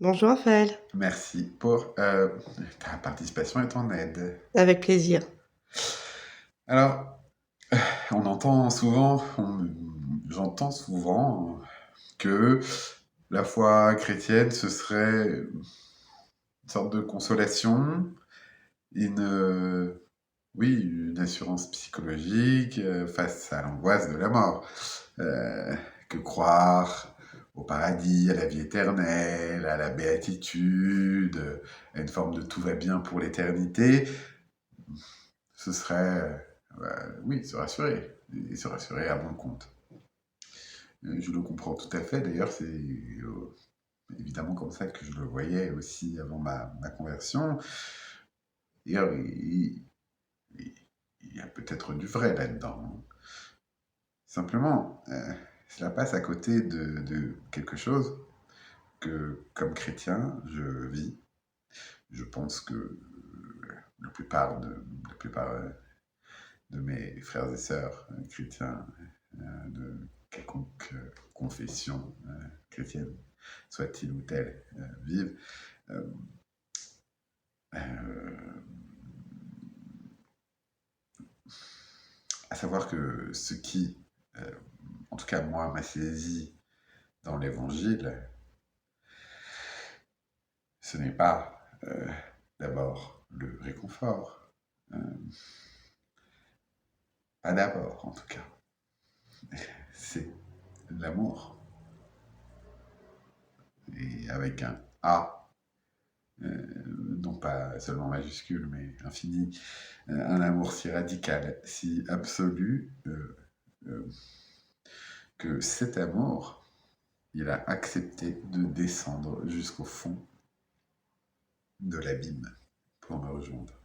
Bonjour Raphaël, Merci pour ta participation et ton aide. avec plaisir. Alors, j'entends souvent que la foi chrétienne, ce serait une sorte de consolation, une, oui, une assurance psychologique face à l'angoisse de la mort. Euh, que croire au paradis, à la vie éternelle, à la béatitude, à une forme de tout va bien pour l'éternité, ce serait, oui, se rassurer, et se rassurer à bon compte. Je le comprends tout à fait, d'ailleurs, c'est évidemment comme ça que je le voyais aussi avant ma conversion. Et il y a peut-être du vrai là-dedans. Simplement, cela passe à côté de quelque chose que, comme chrétien, je vis. Je pense que la plupart de mes frères et sœurs chrétiens de quelconque confession chrétienne, soit-il ou telle, vivent. Euh, euh, à savoir que ce qui, euh, en tout cas moi, m'a saisi dans l'évangile, ce n'est pas d'abord le réconfort, euh, pas d'abord en tout cas, c'est l'amour, et avec un A, non pas seulement majuscule, mais infini, un amour si radical, si absolu, euh, que cet amour, il a accepté de descendre jusqu'au fond de l'abîme pour me rejoindre.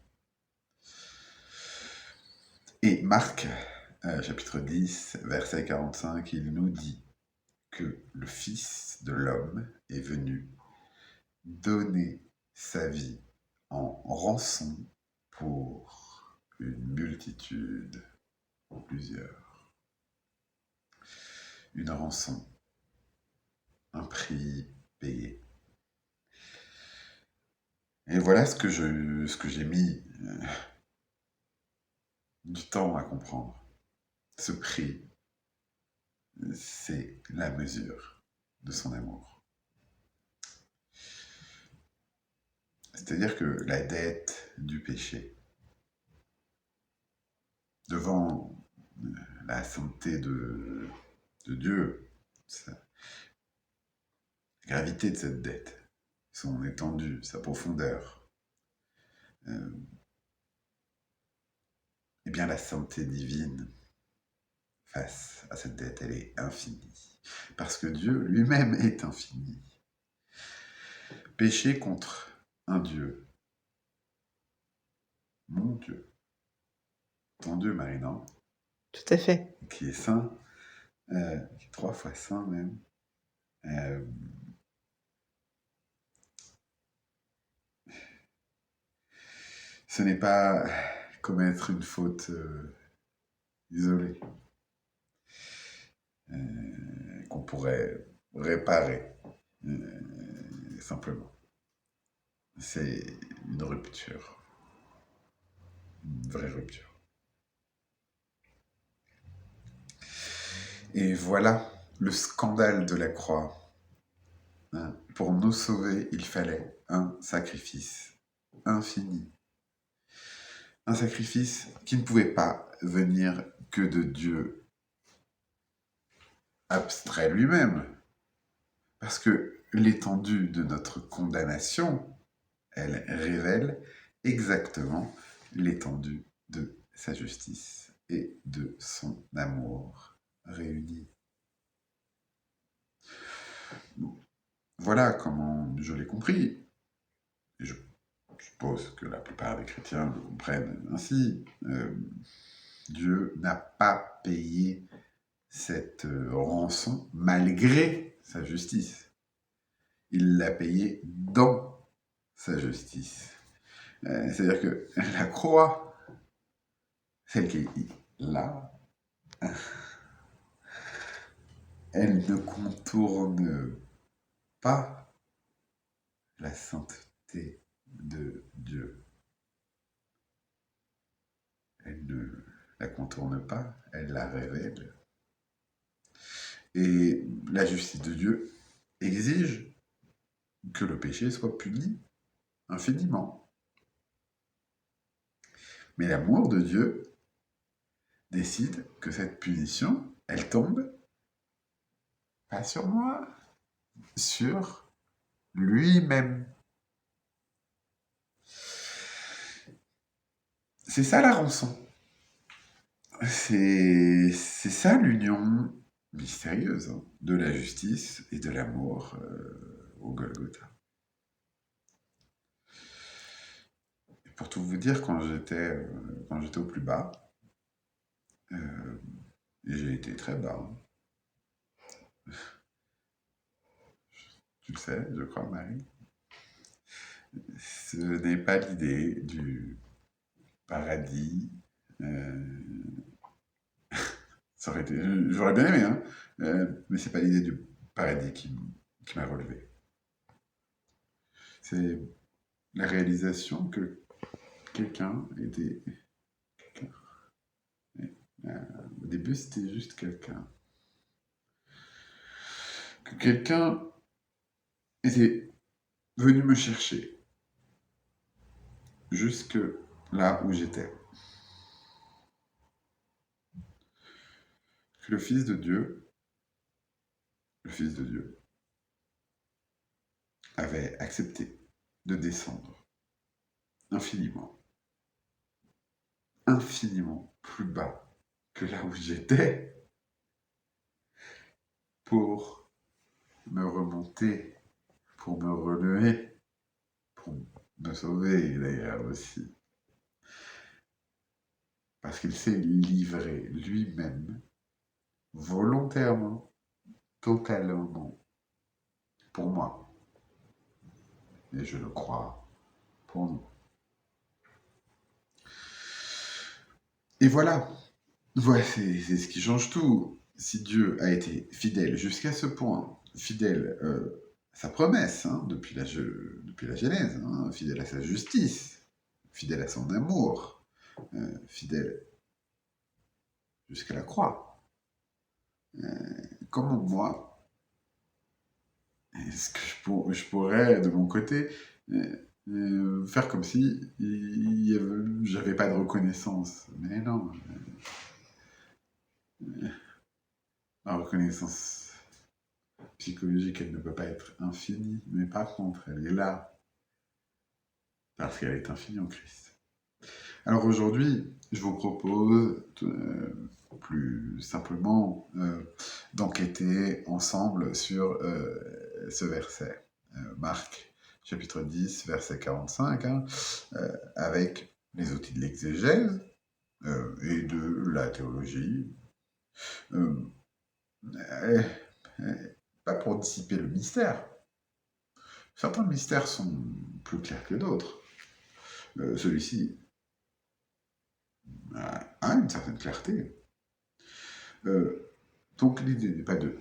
Et Marc, chapitre 10, verset 45, il nous dit que le Fils de l'homme est venu donner sa vie en rançon pour une multitude, pour plusieurs. Une rançon, un prix payé. Et voilà ce que j'ai mis du temps à comprendre. Ce prix, c'est la mesure de son amour. C'est-à-dire que la dette du péché, devant la sainteté de Dieu, la gravité de cette dette, son étendue, sa profondeur, euh, eh bien la sainteté divine face à cette dette, elle est infinie. Parce que Dieu lui-même est infini. Pécher contre un Dieu, mon Dieu, ton Dieu, Marina, Tout à fait. qui est saint, qui est 3 fois saint même, euh, ce n'est pas commettre une faute isolée qu'on pourrait réparer simplement. C'est une rupture, une vraie rupture. Et voilà le scandale de la croix. Hein. Pour nous sauver, il fallait un sacrifice infini. Un sacrifice qui ne pouvait pas venir que de Dieu abstrait lui-même. Parce que l'étendue de notre condamnation, elle révèle exactement l'étendue de sa justice et de son amour réuni. Voilà comment je l'ai compris. Et je suppose que la plupart des chrétiens le comprennent ainsi. Dieu n'a pas payé cette rançon malgré sa justice. Il l'a payé dans sa justice. C'est-à-dire que la croix, celle qui est là, elle ne contourne pas la sainteté de Dieu. Elle ne la contourne pas, elle la révèle. Et la justice de Dieu exige que le péché soit puni infiniment. Mais l'amour de Dieu décide que cette punition, elle tombe pas sur moi, sur lui-même. C'est ça la rançon. C'est ça l'union mystérieuse de la justice et de l'amour au Golgotha. Et pour tout vous dire, quand j'étais au plus bas, et j'ai été très bas, tu le sais, je crois, Marie, ce n'est pas l'idée du paradis. Ça aurait été, j'aurais bien aimé, hein, mais c'est pas l'idée du paradis qui m'a relevé. C'est la réalisation que quelqu'un était... Au début, c'était juste quelqu'un. Que quelqu'un était venu me chercher jusque là où j'étais. Que le Fils de Dieu, avait accepté de descendre infiniment plus bas que là où j'étais pour me remonter, pour me relever, pour me sauver d'ailleurs aussi. Parce qu'il s'est livré lui-même, volontairement, totalement, pour moi. Et je le crois, pour nous. Et voilà, c'est ce qui change tout. Si Dieu a été fidèle jusqu'à ce point, fidèle à sa promesse, depuis la Genèse, fidèle à sa justice, fidèle à son amour, fidèle jusqu'à la croix, comment moi, est-ce que je pourrais, de mon côté, faire comme si j'avais pas de reconnaissance? Mais non. La reconnaissance psychologique, elle ne peut pas être infinie, mais par contre, elle est là, parce qu'elle est infinie en Christ. Alors aujourd'hui, je vous propose plus simplement d'enquêter ensemble sur ce verset. Marc, chapitre 10, verset 45, avec les outils de l'exégèse et de la théologie. Pas pour dissiper le mystère. Certains mystères sont plus clairs que d'autres. Celui-ci a une certaine clarté. Donc l'idée n'est pas de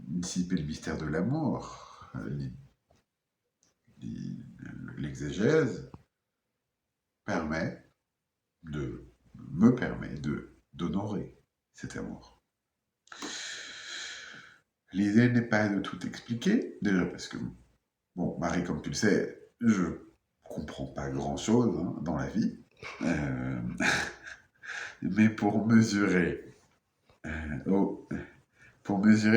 dissiper le mystère de l'amour. L'exégèse me permet d'honorer cet amour. L'idée n'est pas de tout expliquer, déjà parce que, bon, Marie, comme tu le sais, je comprends pas grand-chose dans la vie, mais pour mesurer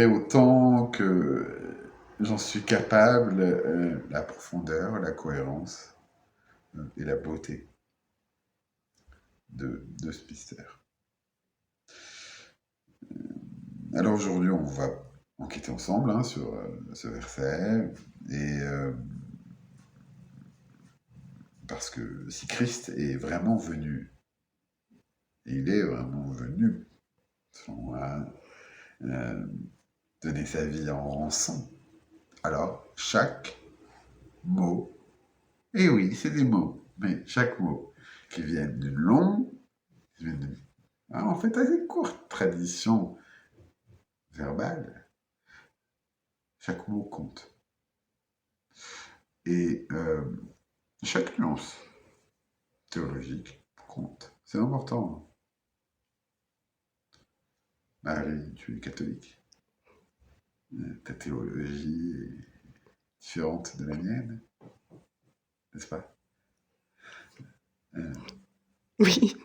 autant que j'en suis capable la profondeur, la cohérence et la beauté de ce mystère. Alors aujourd'hui, on va enquêter ensemble sur ce verset, et parce que si Christ est vraiment venu, et il est vraiment venu, selon donner sa vie en rançon, alors chaque mot, et oui, c'est des mots, mais chaque mot qui viennent d'une longue, en fait assez courte tradition verbale, chaque mot compte. Et chaque nuance théologique compte. C'est important. Marie, tu es catholique. Ta théologie est différente de la mienne, n'est-ce pas? Oui.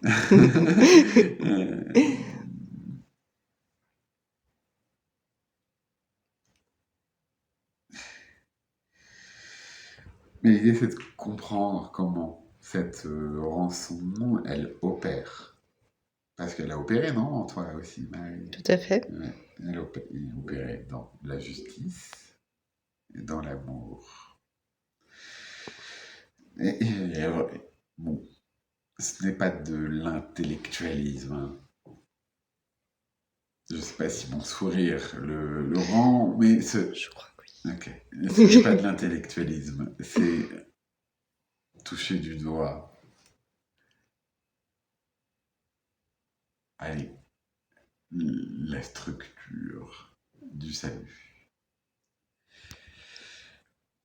Mais l'idée, c'est de comprendre comment cette rançon, elle opère. Parce qu'elle a opéré, non, en toi aussi, Marie? Tout à fait. Ouais, elle a opéré dans la justice et dans l'amour. Bon, ce n'est pas de l'intellectualisme. Hein. Je ne sais pas si mon sourire le rend, mais Je crois que oui. Ok. Ce n'est pas de l'intellectualisme, c'est toucher du doigt. Allez, la structure du salut.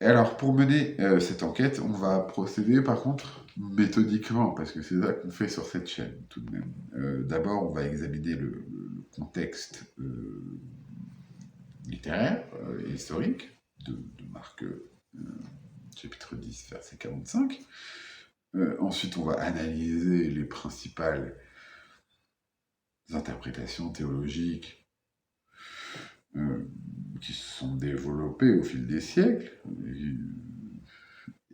Et alors, pour mener cette enquête, on va procéder par contre méthodiquement, parce que c'est ça qu'on fait sur cette chaîne tout de même. D'abord, on va examiner le contexte littéraire et historique de Marc, chapitre 10, verset 45. Ensuite, on va analyser les principales interprétations théologiques qui se sont développées au fil des siècles.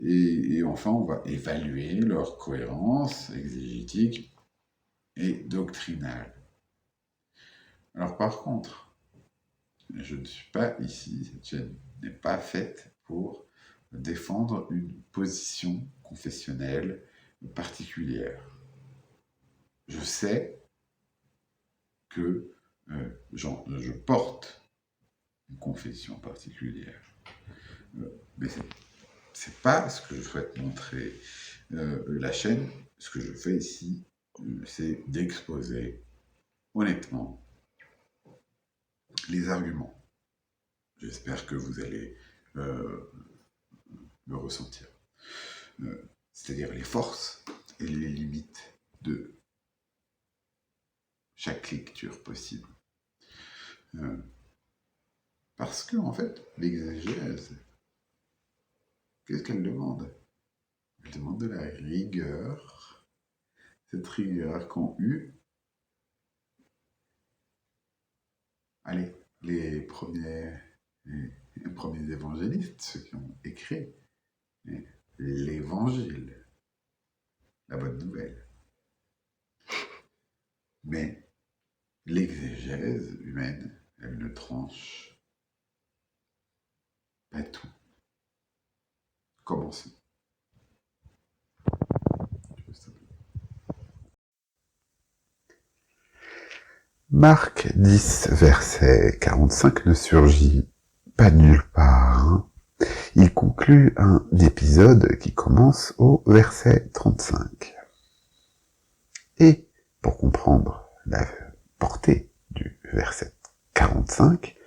Et enfin, on va évaluer leur cohérence exégétique et doctrinale. Alors par contre, je ne suis pas ici, cette chaîne n'est pas faite pour défendre une position confessionnelle particulière. Je sais que je porte une confession particulière. Mais c'est pas ce que je souhaite montrer. La chaîne, ce que je fais ici, c'est d'exposer honnêtement les arguments. J'espère que vous allez le ressentir. C'est-à-dire les forces et les limites de chaque lecture possible. Parce que, en fait, l'exégèse, qu'est-ce qu'elle demande? Elle demande de la rigueur. Cette rigueur qu'ont eu, allez, les premiers évangélistes, ceux qui ont écrit l'évangile, la bonne nouvelle. Mais l'exégèse humaine, elle ne tranche pas tout. Commençons. Marc 10, verset 45 ne surgit pas nulle part. Il conclut un épisode qui commence au verset 35. Et pour comprendre la portée du verset 45,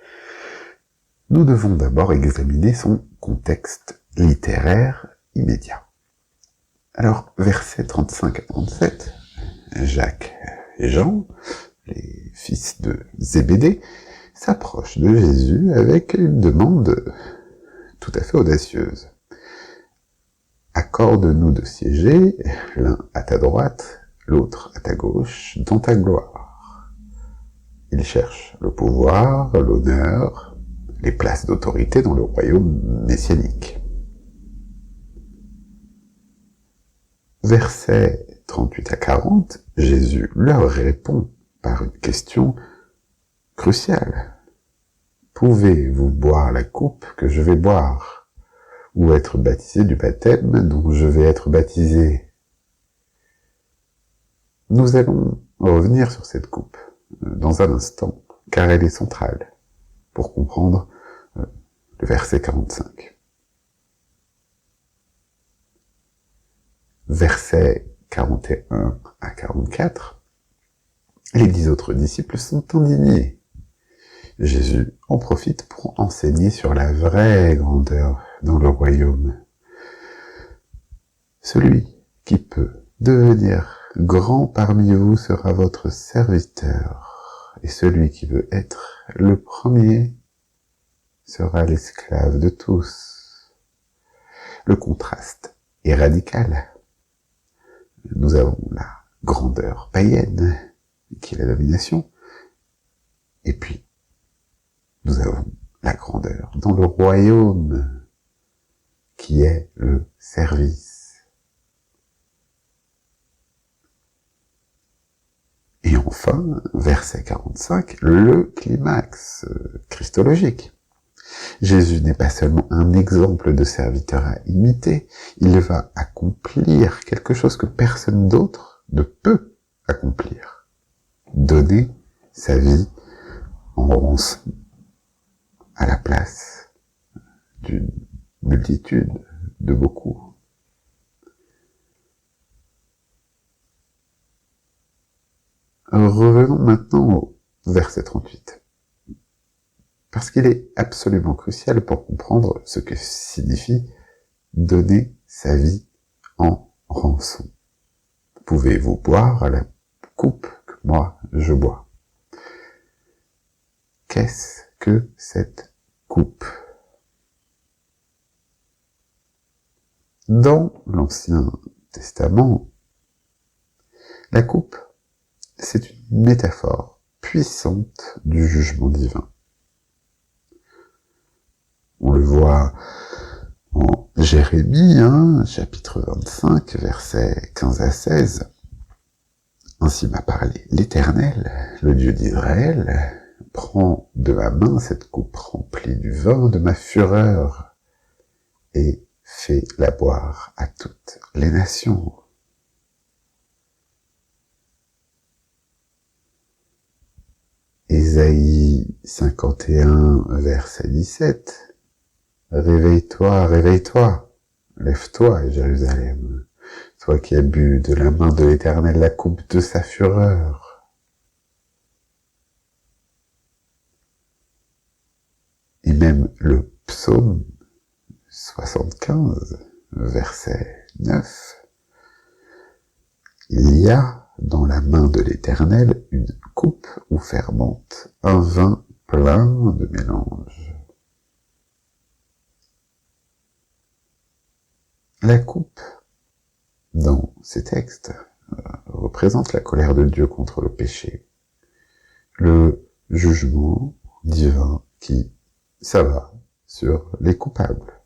nous devons d'abord examiner son contexte littéraire immédiat. Alors, versets 35 à 37, Jacques et Jean, les fils de Zébédée, s'approchent de Jésus avec une demande tout à fait audacieuse. Accorde-nous de siéger, l'un à ta droite, l'autre à ta gauche, dans ta gloire. Ils cherchent le pouvoir, l'honneur, les places d'autorité dans le royaume messianique. Versets 38 à 40, Jésus leur répond par une question cruciale. Pouvez-vous boire la coupe que je vais boire, ou être baptisé du baptême dont je vais être baptisé? Nous allons revenir sur cette coupe dans un instant, car elle est centrale pour comprendre le verset 45. Versets 41 à 44, les 10 autres disciples sont indignés. Jésus en profite pour enseigner sur la vraie grandeur dans le royaume. Celui qui peut devenir grand parmi vous sera votre serviteur, et celui qui veut être le premier sera l'esclave de tous. Le contraste est radical. Nous avons la grandeur païenne, qui est la domination, et puis nous avons la grandeur dans le royaume, qui est le service. Et enfin, verset 45, le climax christologique. Jésus n'est pas seulement un exemple de serviteur à imiter, il va accomplir quelque chose que personne d'autre ne peut accomplir. Donner sa vie en rançon à la place d'une multitude de beaucoup. Revenons maintenant au verset 38. Parce qu'il est absolument crucial pour comprendre ce que signifie donner sa vie en rançon. Pouvez-vous boire à la coupe que moi je bois? Qu'est-ce que cette coupe? Dans l'Ancien Testament, la coupe, c'est une métaphore puissante du jugement divin. On le voit en Jérémie, chapitre 25, versets 15 à 16. Ainsi m'a parlé l'Éternel, le Dieu d'Israël, prends de ma main cette coupe remplie du vin de ma fureur et fais-la boire à toutes les nations. Ésaïe 51, verset 17. Réveille-toi, réveille-toi, lève-toi, Jérusalem, toi qui as bu de la main de l'Éternel la coupe de sa fureur. Et même le psaume 75, verset 9. Il y a dans la main de l'Éternel une coupe où fermente un vin plein de mélange. La coupe, dans ces textes, représente la colère de Dieu contre le péché, le jugement divin qui s'abat sur les coupables.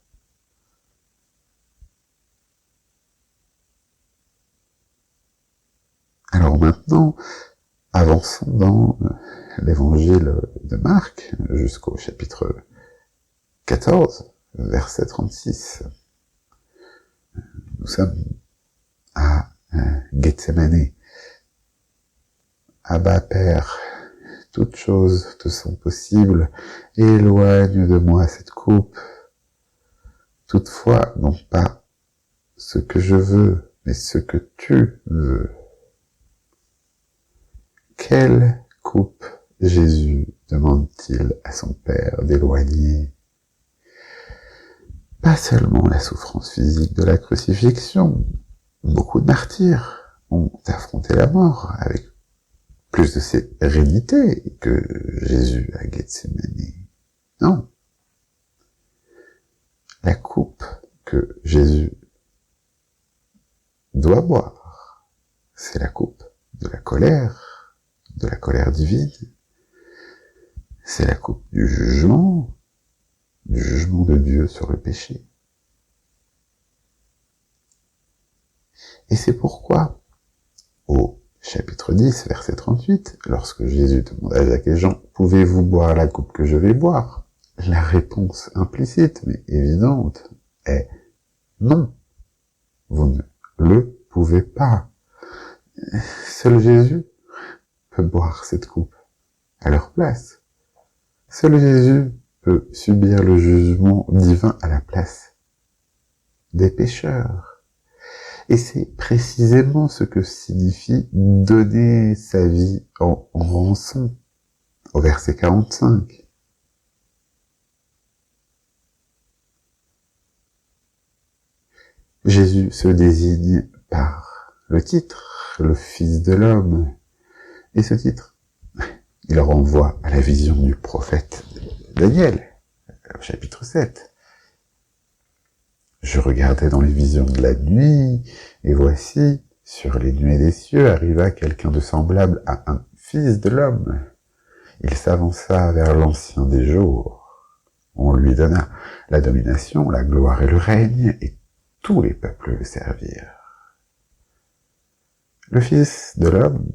Alors maintenant, avançons dans l'évangile de Marc jusqu'au chapitre 14, verset 36. Nous sommes à Gethsémane. Abba, Père, toutes choses te sont possibles, éloigne de moi cette coupe. Toutefois, non pas ce que je veux, mais ce que tu veux. Quelle coupe Jésus demande-t-il à son Père d'éloigner? Pas seulement la souffrance physique de la crucifixion. Beaucoup de martyrs ont affronté la mort avec plus de sérénité que Jésus à Gethsémane. Non. La coupe que Jésus doit boire, c'est la coupe de la colère divine. C'est la coupe du jugement de Dieu sur le péché. Et c'est pourquoi, au chapitre 10, verset 38, lorsque Jésus demande à Jacques et Jean, « Pouvez-vous boire la coupe que je vais boire ?» La réponse implicite, mais évidente, est « Non, vous ne le pouvez pas. » Seul Jésus peut boire cette coupe à leur place. Seul Jésus peut subir le jugement divin à la place des pécheurs. Et c'est précisément ce que signifie donner sa vie en rançon, au verset 45. Jésus se désigne par le titre, le Fils de l'homme. Et ce titre, il renvoie à la vision du prophète Daniel, au chapitre 7. Je regardais dans les visions de la nuit, et voici, sur les nuées des cieux, arriva quelqu'un de semblable à un fils de l'homme. Il s'avança vers l'ancien des jours. On lui donna la domination, la gloire et le règne, et tous les peuples le servirent. Le fils de l'homme,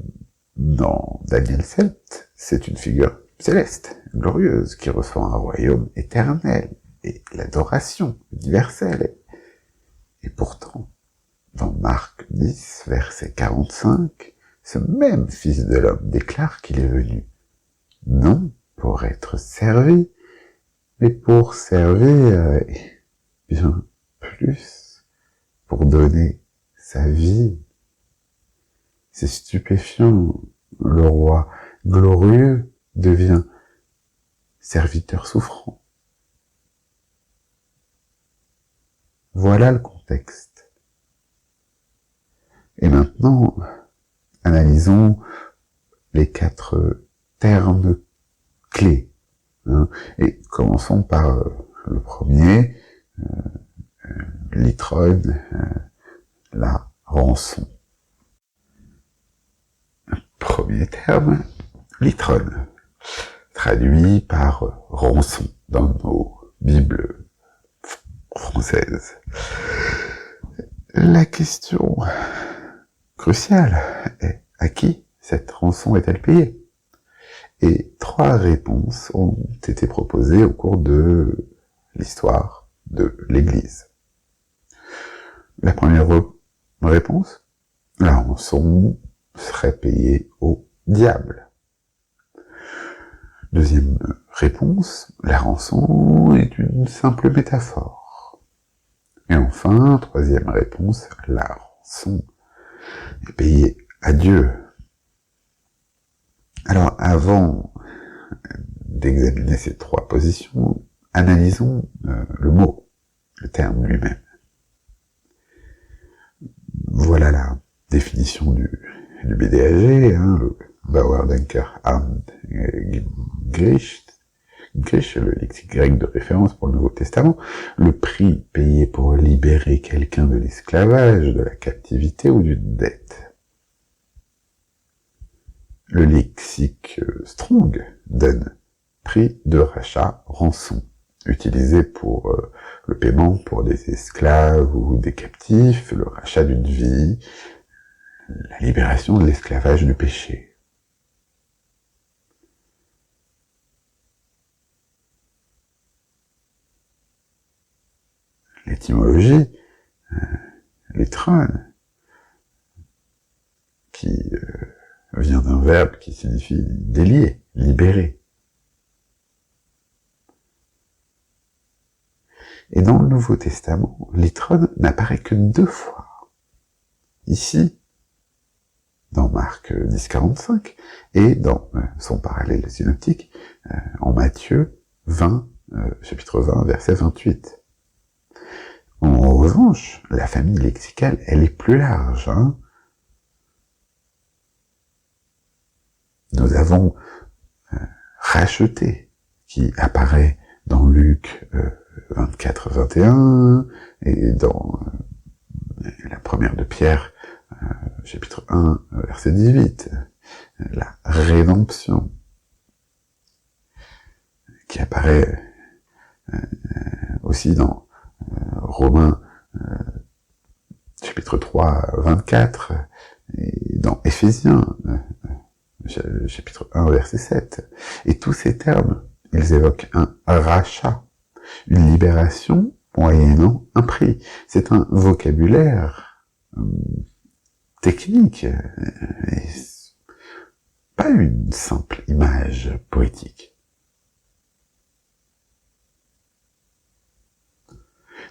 dans Daniel 7, c'est une figure céleste, glorieuse, qui reçoit un royaume éternel et l'adoration universelle. Et pourtant, dans Marc 10, verset 45, ce même Fils de l'homme déclare qu'il est venu, non pour être servi, mais pour servir bien plus, pour donner sa vie. C'est stupéfiant, le roi glorieux devient serviteur souffrant. Voilà le contexte. Et maintenant, analysons les 4 termes clés. Et commençons par le premier, l'itrone, la rançon. Premier terme, l'itrone, traduit par rançon dans nos Bibles françaises. La question cruciale est: à qui cette rançon est-elle payée? Et 3 réponses ont été proposées au cours de l'histoire de l'Église. La première réponse, la rançon serait payée au diable. Deuxième réponse, la rançon est une simple métaphore. Et enfin, troisième réponse, la rançon est payée à Dieu. Alors, avant d'examiner ces 3 positions, analysons le mot, le terme lui-même. Voilà la définition du BDAG, le Bauer Denker Arndt Grisch, le lexique grec de référence pour le Nouveau Testament, le prix payé pour libérer quelqu'un de l'esclavage, de la captivité ou d'une dette. Le lexique Strong donne prix de rachat, rançon, utilisé pour le paiement pour des esclaves ou des captifs, le rachat d'une vie, la libération de l'esclavage du péché. L'étymologie, l'itrone, qui vient d'un verbe qui signifie délier, libérer. Et dans le Nouveau Testament, l'itrone n'apparaît que 2 fois. Ici, dans Marc 10,45, et dans son parallèle synoptique, en Matthieu 20, chapitre 20, verset 28. En revanche, la famille lexicale, elle est plus large. Nous avons racheté, qui apparaît dans Luc 24, 21, et dans la première de Pierre, chapitre 1, verset 18, la rédemption, qui apparaît aussi dans Romains, chapitre 3, 24, et dans Éphésiens, chapitre 1, verset 7. Et tous ces termes, ils évoquent un rachat, une libération moyennant un prix. C'est un vocabulaire technique, et pas une simple image poétique.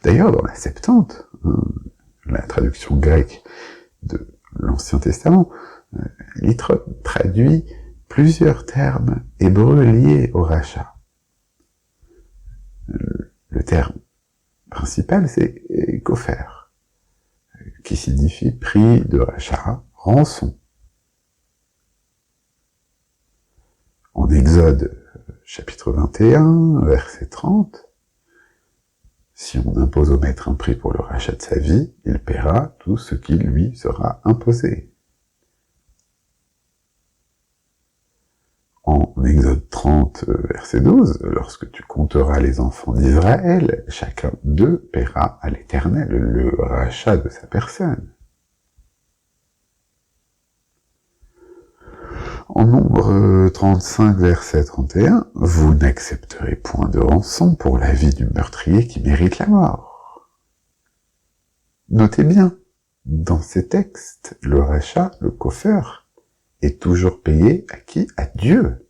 D'ailleurs, dans la Septante, la traduction grecque de l'Ancien Testament, l'itrone traduit plusieurs termes hébreux liés au rachat. Le terme principal, c'est kofer, qui signifie prix de rachat, rançon. En Exode, chapitre 21, verset 30, si on impose au maître un prix pour le rachat de sa vie, il paiera tout ce qui lui sera imposé. En Exode 30, verset 12, lorsque tu compteras les enfants d'Israël, chacun d'eux paiera à l'Éternel le rachat de sa personne. En Nombre 35, verset 31, vous n'accepterez point de rançon pour la vie du meurtrier qui mérite la mort. Notez bien, dans ces textes, le rachat, le coffeur, est toujours payé à qui? À Dieu.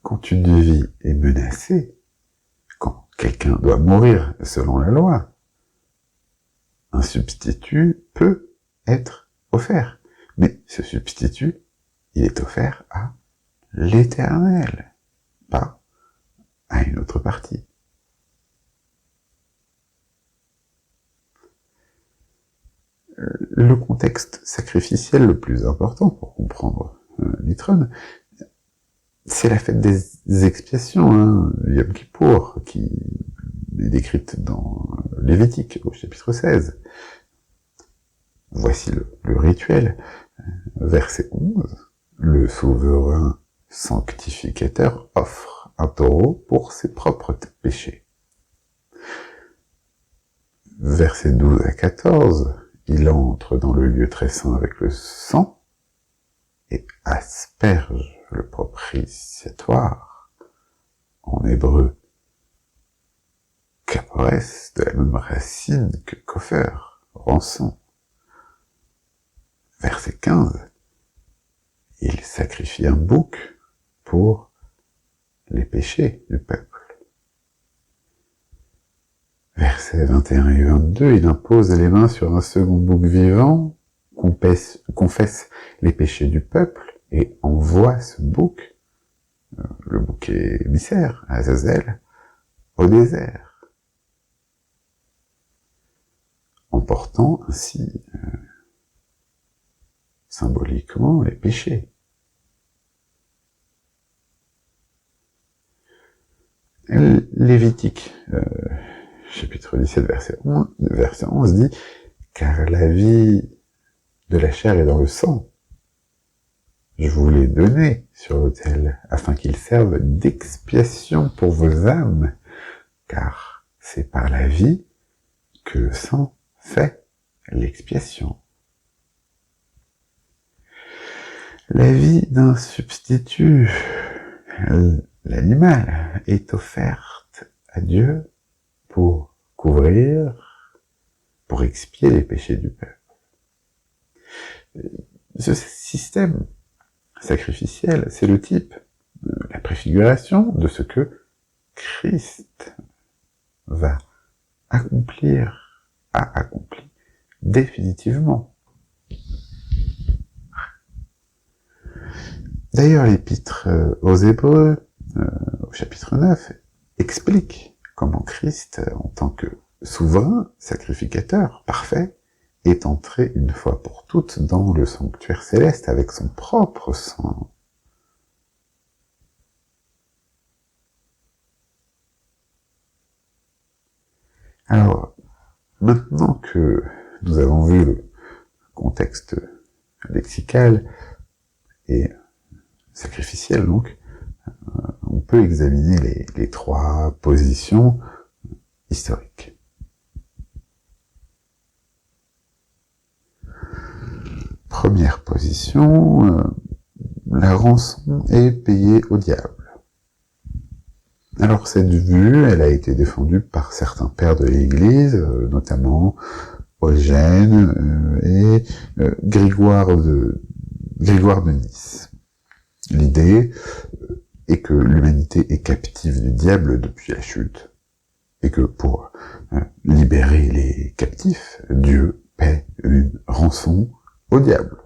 Quand une vie est menacée, quand quelqu'un doit mourir selon la loi, un substitut peut être offert. Mais ce substitut, il est offert à l'Éternel, pas à une autre partie. Le contexte sacrificiel le plus important pour comprendre l'Itron, c'est la fête des expiations, Yom Kippour, qui est décrite dans Lévitique, au chapitre 16. Voici le rituel. Verset 11. Le souverain sanctificateur offre un taureau pour ses propres péchés. Versets 12 à 14. Il entre dans le lieu très saint avec le sang et asperge le propitiatoire, en hébreu kapores, de la même racine que kofer, rançon. Verset 15. Il sacrifie un bouc pour les péchés du peuple. Versets 21 et 22, il impose les mains sur un second bouc vivant, confesse les péchés du peuple et envoie ce bouc, le bouc émissaire, Azazel, au désert, emportant ainsi symboliquement les péchés. Lévitique, chapitre 17, verset 11 dit « Car la vie de la chair est dans le sang. Je vous l'ai donné sur l'autel, afin qu'il serve d'expiation pour vos âmes, car c'est par la vie que le sang fait l'expiation. » La vie d'un substitut, l'animal, est offerte à Dieu pour couvrir, pour expier les péchés du peuple. Ce système sacrificiel, c'est le type, la préfiguration de ce que Christ va accomplir, a accompli définitivement. D'ailleurs, l'épître aux Hébreux, au chapitre 9, explique comment Christ, en tant que souverain, sacrificateur, parfait, est entré une fois pour toutes dans le sanctuaire céleste avec son propre sang. Alors, maintenant que nous avons vu le contexte lexical et sacrificiel, donc, on peut examiner les trois positions historiques. Première position, la rançon est payée au diable. Alors cette vue, elle a été défendue par certains pères de l'Église, notamment Eugène et Grégoire de Nice. L'idée est que l'humanité est captive du diable depuis la chute, et que pour libérer les captifs, Dieu paie une rançon au diable.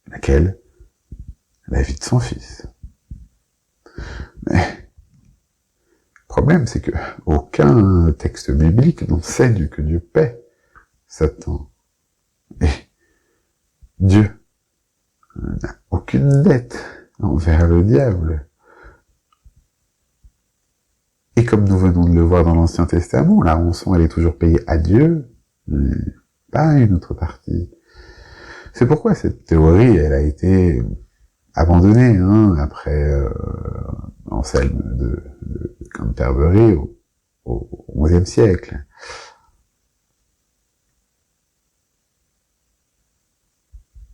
Laquelle? La vie de son fils. Mais, problème, c'est que aucun texte biblique n'enseigne que Dieu paie Satan. Et Dieu n'a aucune dette envers le diable. Et comme nous venons de le voir dans l'Ancien Testament, la rançon, elle est toujours payée à Dieu, pas à une autre partie. C'est pourquoi cette théorie, elle a été abandonnée, après Anselme de Canterbury au XIe siècle.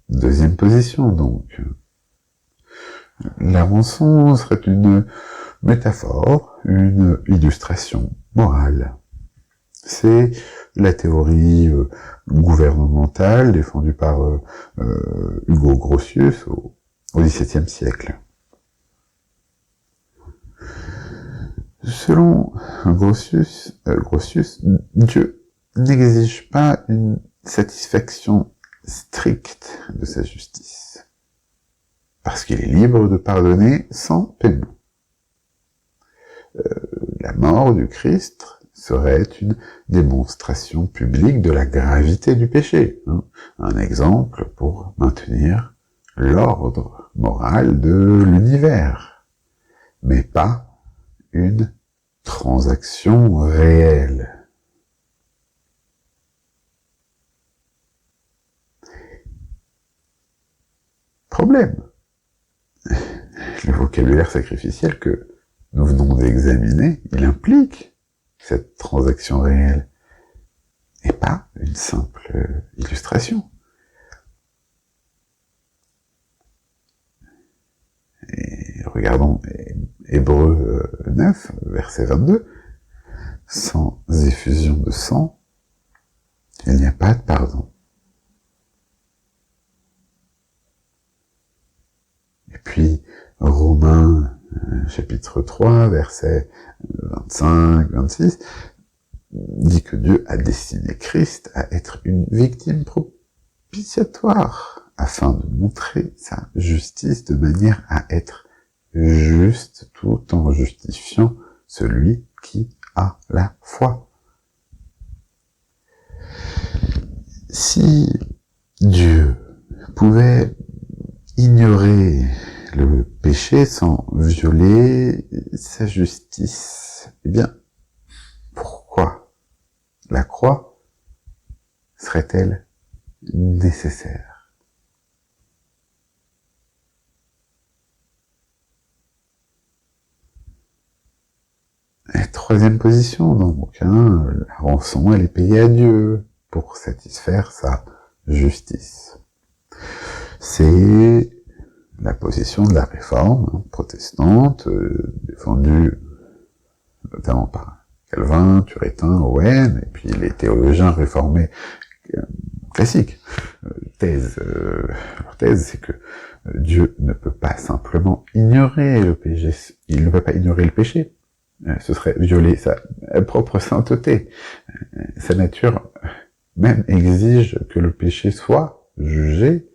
Deuxième position, donc. La rançon serait une métaphore, une illustration morale. C'est la théorie gouvernementale défendue par Hugo Grotius au XVIIe siècle. Selon Grotius, Dieu n'exige pas une satisfaction stricte de sa justice, parce qu'il est libre de pardonner sans paiement. La mort du Christ serait une démonstration publique de la gravité du péché, un exemple pour maintenir l'ordre moral de l'univers, mais pas une transaction réelle. Problème. Le vocabulaire sacrificiel que nous venons d'examiner, il implique cette transaction réelle, et pas une simple illustration. Et regardons Hébreux 9, verset 22. Sans effusion de sang, il n'y a pas de pardon. Et puis, Romains, chapitre 3, versets 25, 26, dit que Dieu a destiné Christ à être une victime propitiatoire, afin de montrer sa justice de manière à être juste tout en justifiant celui qui a la foi. Si Dieu pouvait ignorer le péché sans violer sa justice, eh bien, pourquoi la croix serait-elle nécessaire? Et troisième position, donc, la rançon, elle est payée à Dieu pour satisfaire sa justice. C'est la position de la réforme protestante, défendue notamment par Calvin, Turretin, Owen, et puis les théologiens réformés classiques. Leur thèse, c'est que Dieu ne peut pas simplement ignorer le péché, il ne peut pas ignorer le péché, ce serait violer sa propre sainteté. Sa nature même exige que le péché soit jugé.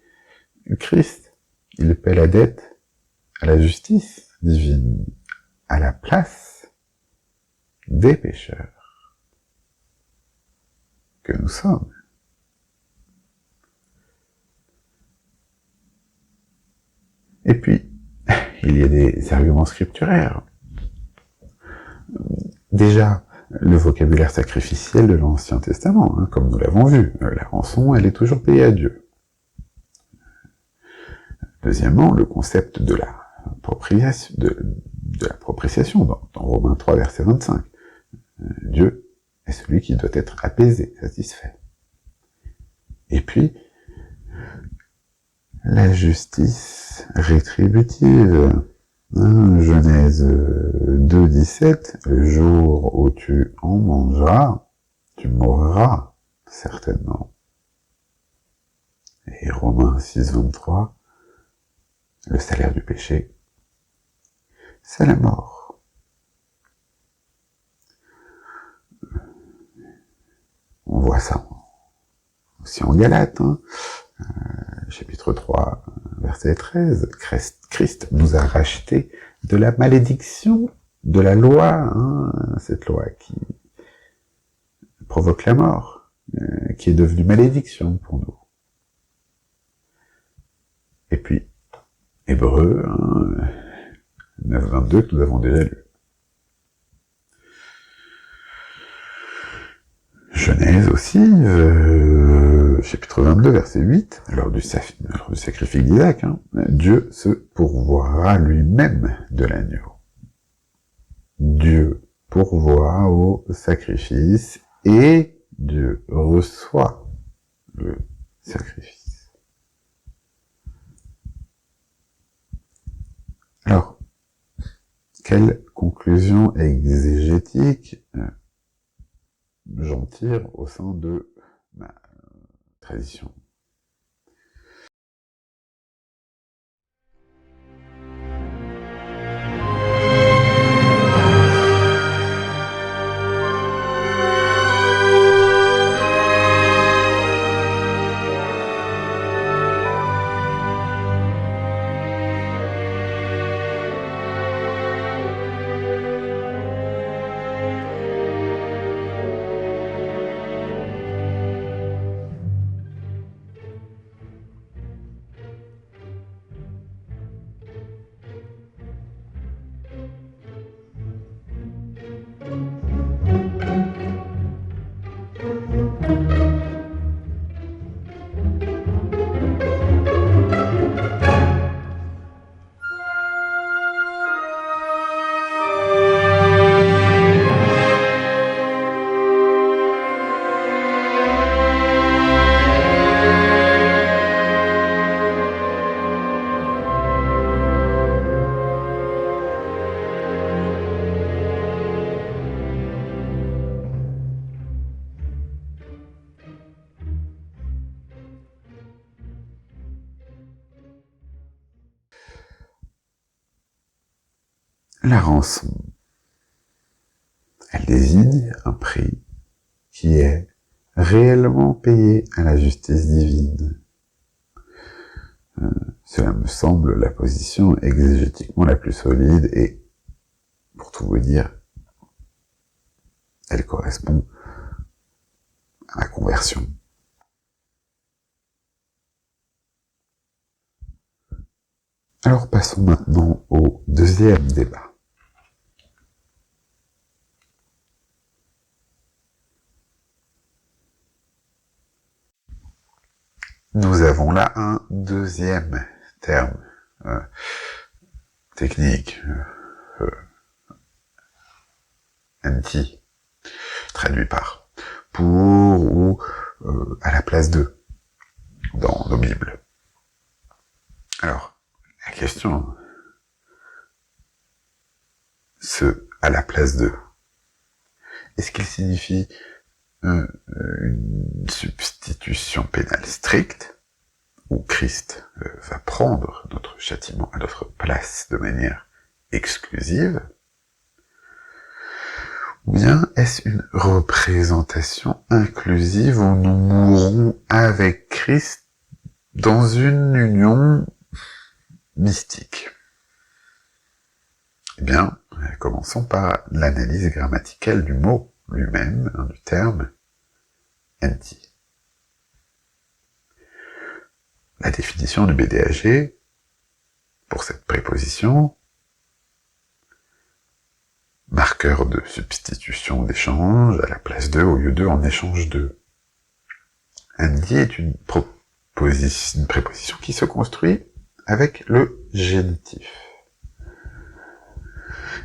Christ, il paie la dette à la justice divine, à la place des pécheurs que nous sommes. Et puis, il y a des arguments scripturaires. Déjà, le vocabulaire sacrificiel de l'Ancien Testament, comme nous l'avons vu, la rançon, elle est toujours payée à Dieu. Deuxièmement, le concept de la propitiation dans Romains 3, verset 25. Dieu est celui qui doit être apaisé, satisfait. Et puis, la justice rétributive. Genèse 2, 17, le jour où tu en mangeras, tu mourras, certainement. Et Romains 6, 23, le salaire du péché, c'est la mort. On voit ça aussi en Galates, chapitre 3, verset 13, Christ nous a rachetés de la malédiction de la loi, hein, cette loi qui provoque la mort, qui est devenue malédiction pour nous. Et puis, Hébreux, hein, 9.22 que nous avons déjà lu. Genèse aussi, chapitre 22, verset 8, lors du sacrifice d'Isaac, hein, Dieu se pourvoira lui-même de l'agneau. Dieu pourvoit au sacrifice et Dieu reçoit le sacrifice. Alors, quelle conclusion exégétique j'en tire au sein de ma tradition? La rançon, elle désigne un prix qui est réellement payé à la justice divine. Cela me semble la position exégétiquement la plus solide et, pour tout vous dire, elle correspond à la conversion. Alors passons maintenant au deuxième débat. Nous avons là un deuxième terme technique, anti, traduit par pour ou à la place de dans nos Bibles. Alors, la question, ce à la place de, est-ce qu'il signifie une substitution pénale stricte, où Christ va prendre notre châtiment à notre place de manière exclusive, ou bien est-ce une représentation inclusive où nous mourrons avec Christ dans une union mystique? Eh bien, commençons par l'analyse grammaticale du mot lui-même, du terme anti. La définition du BDAG pour cette préposition, marqueur de substitution d'échange, à la place de, au lieu de, en échange de. Anti est une préposition qui se construit avec le génitif.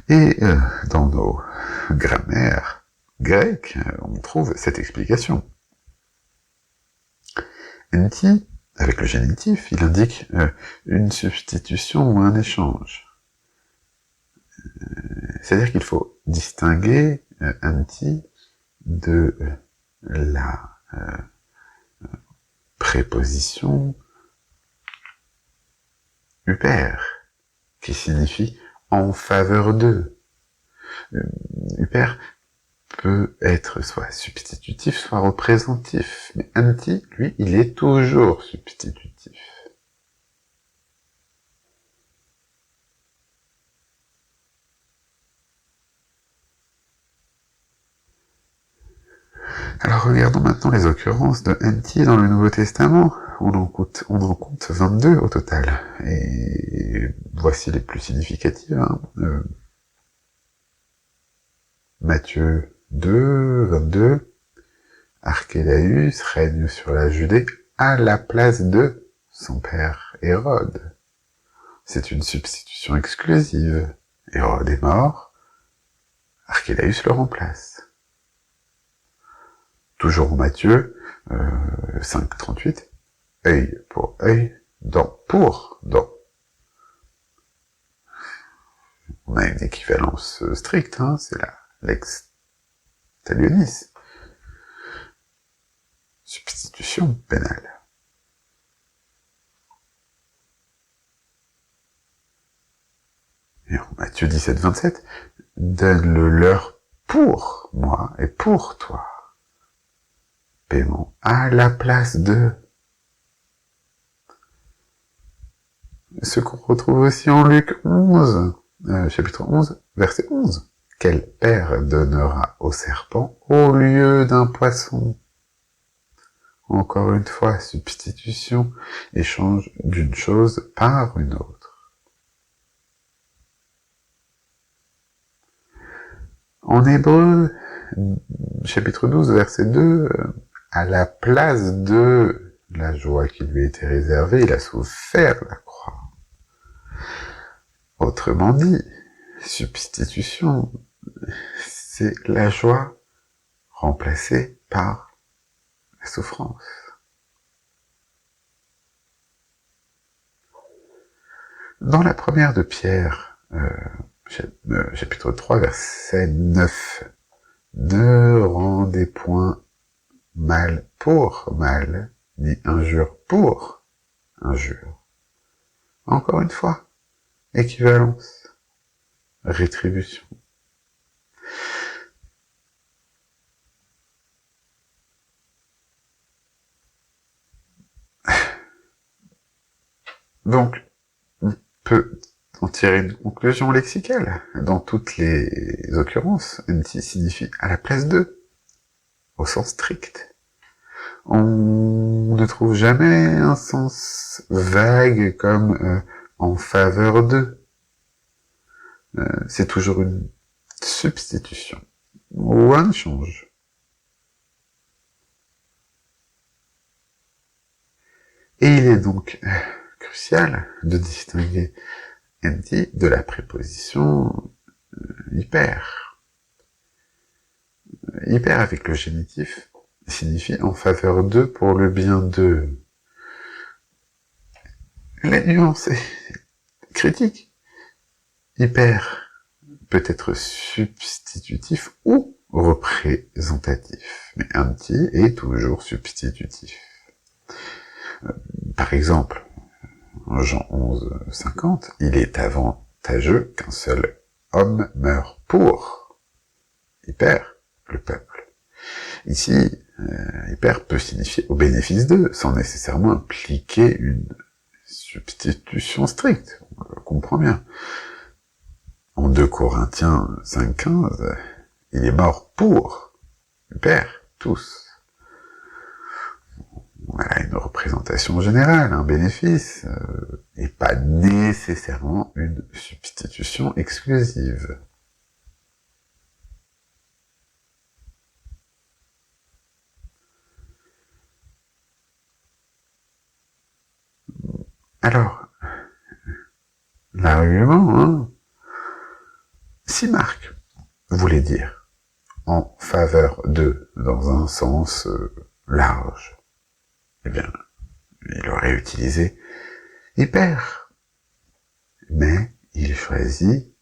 Et dans nos grammaires grecques, on trouve cette explication. Anti, avec le génitif, il indique une substitution ou un échange. C'est-à-dire qu'il faut distinguer anti de la préposition uper, qui signifie en faveur de. Uper peut être soit substitutif, soit représentatif. Mais anti, lui, il est toujours substitutif. Alors regardons maintenant les occurrences de NT dans le Nouveau Testament. On en compte 22 au total. Et voici les plus significatives. Matthieu 2, 22. Archélaüs règne sur la Judée à la place de son père Hérode. C'est une substitution exclusive. Hérode est mort, Archélaüs le remplace. Toujours en Matthieu 5, 38, œil pour œil, dent pour dent. On a une équivalence stricte, c'est la lex talionis. Substitution pénale. Et en Matthieu 17, 27, donne-le leur pour moi et pour toi. Paiement à la place de. Ce qu'on retrouve aussi en Luc 11, chapitre 11, verset 11. Quel père donnera au serpent au lieu d'un poisson? Encore une fois, substitution, échange d'une chose par une autre. En Hébreu, chapitre 12, verset 2, à la place de la joie qui lui était réservée, il a souffert la croix. Autrement dit, substitution, c'est la joie remplacée par la souffrance. Dans la première de Pierre, chapitre 3, verset 9, ne rendez point mal pour mal, ni injure pour injure. Encore une fois, équivalence, rétribution. Donc, on peut en tirer une conclusion lexicale. Dans toutes les occurrences, NT signifie à la place de, au sens strict. On ne trouve jamais un sens vague comme en faveur de. C'est toujours une substitution ou un échange. Et il est donc crucial de distinguer NT de la préposition hyper. Hyper avec le génitif signifie en faveur de pour le bien de. La nuance est critique. Hyper peut être substitutif ou représentatif, mais NT est toujours substitutif. Par exemple, en Jean 11, 50, il est avantageux qu'un seul homme meure pour hyper, le peuple. Ici, hyper peut signifier au bénéfice d'eux, sans nécessairement impliquer une substitution stricte. On le comprend bien. En 2 Corinthiens 5, 15, il est mort pour hyper, tous. Voilà une représentation générale, un bénéfice, et pas nécessairement une substitution exclusive. Alors, l'argument, si Marc voulait dire en faveur de, dans un sens large, eh bien, il aurait utilisé hyper. Mais il choisit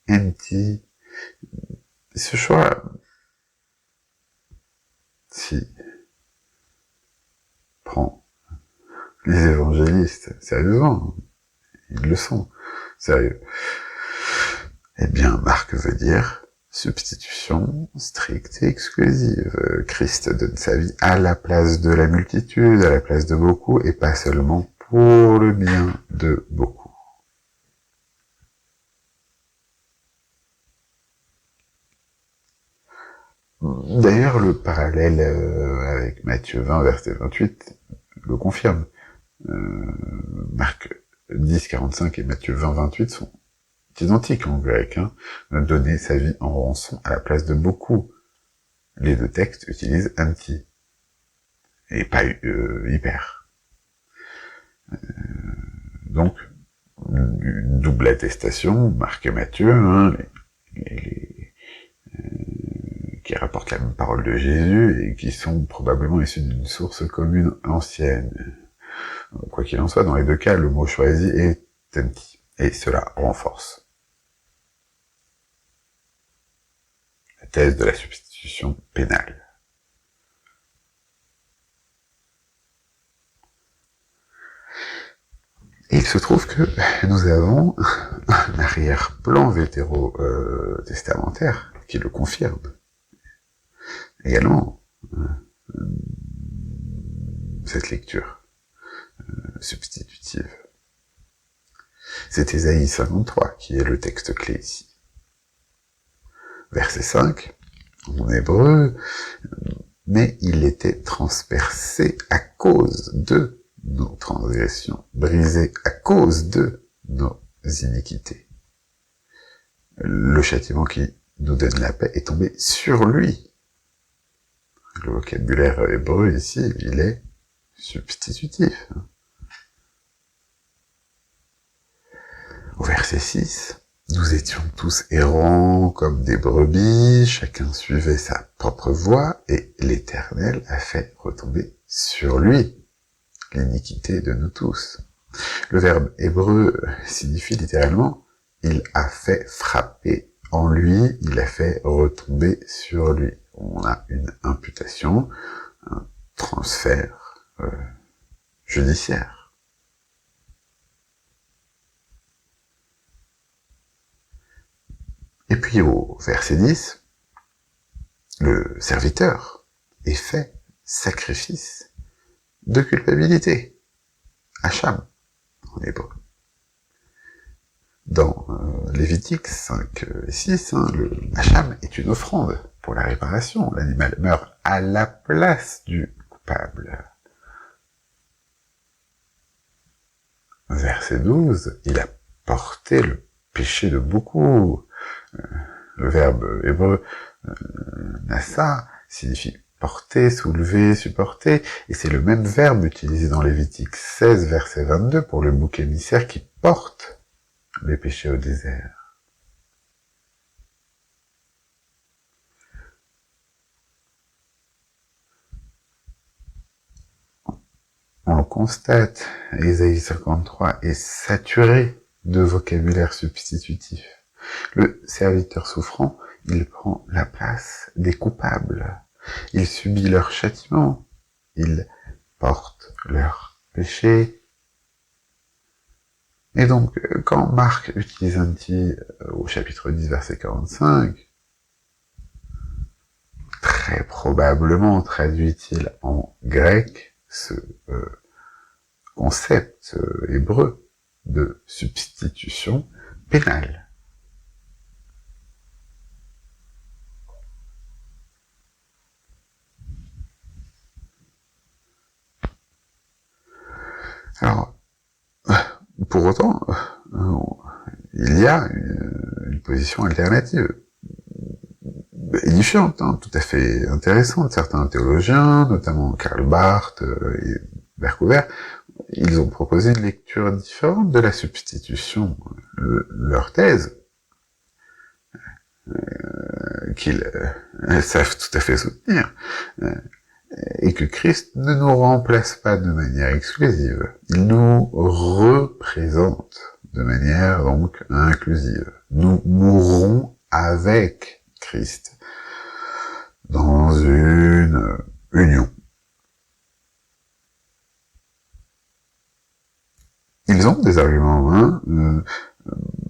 NT. Ce choix, si prend les évangélistes sérieusement, ils le sont, sérieux. Eh bien, Marc veut dire substitution stricte et exclusive. Christ donne sa vie à la place de la multitude, à la place de beaucoup, et pas seulement pour le bien de beaucoup. D'ailleurs, le parallèle avec Matthieu 20, verset 28, le confirme. Marc 10, 45 et Matthieu 20, 28 sont identiques en grec. Donner sa vie en rançon à la place de beaucoup. Les deux textes utilisent anti et pas hyper. Donc, une double attestation, Marc et Matthieu, qui rapportent la même parole de Jésus et qui sont probablement issus d'une source commune ancienne. Quoi qu'il en soit, dans les deux cas, le mot choisi est anti, et cela renforce la thèse de la substitution pénale. Et il se trouve que nous avons un arrière-plan vétéro-testamentaire qui le confirme. Également, cette lecture substitutive. C'est Ésaïe 53 qui est le texte clé ici. Verset 5, en hébreu, mais il était transpercé à cause de nos transgressions, brisé à cause de nos iniquités. Le châtiment qui nous donne la paix est tombé sur lui. Le vocabulaire hébreu ici, il est substitutif. Au verset 6, nous étions tous errants comme des brebis, chacun suivait sa propre voie, et l'Éternel a fait retomber sur lui l'iniquité de nous tous. Le verbe hébreu signifie littéralement « il a fait frapper en lui, il a fait retomber sur lui ». On a une imputation, un transfert judiciaire. Et puis au verset 10, le serviteur est fait sacrifice de culpabilité, Hacham, en hébreu. Dans Lévitique 5 et 6, le Hacham est une offrande pour la réparation. L'animal meurt à la place du coupable. Verset 12, il a porté le péché de beaucoup. Le verbe hébreu nassa signifie porter, soulever, supporter, et c'est le même verbe utilisé dans Lévitique 16, verset 22, pour le bouc émissaire qui porte les péchés au désert. On le constate, Ésaïe 53 est saturé de vocabulaire substitutif. Le serviteur souffrant, il prend la place des coupables. Il subit leur châtiment, il porte leurs péchés. Et donc, quand Marc utilise anti au chapitre 10, verset 45, très probablement traduit-il en grec ce concept hébreu de substitution pénale. Alors, pour autant, il y a une position alternative, édifiante, tout à fait intéressante. Certains théologiens, notamment Karl Barth et Berkouwer, ils ont proposé une lecture différente de la substitution. Leur thèse, qu'ils savent tout à fait soutenir, et que Christ ne nous remplace pas de manière exclusive. Il nous représente de manière donc inclusive. Nous mourrons avec Christ dans une union. Ils ont des arguments.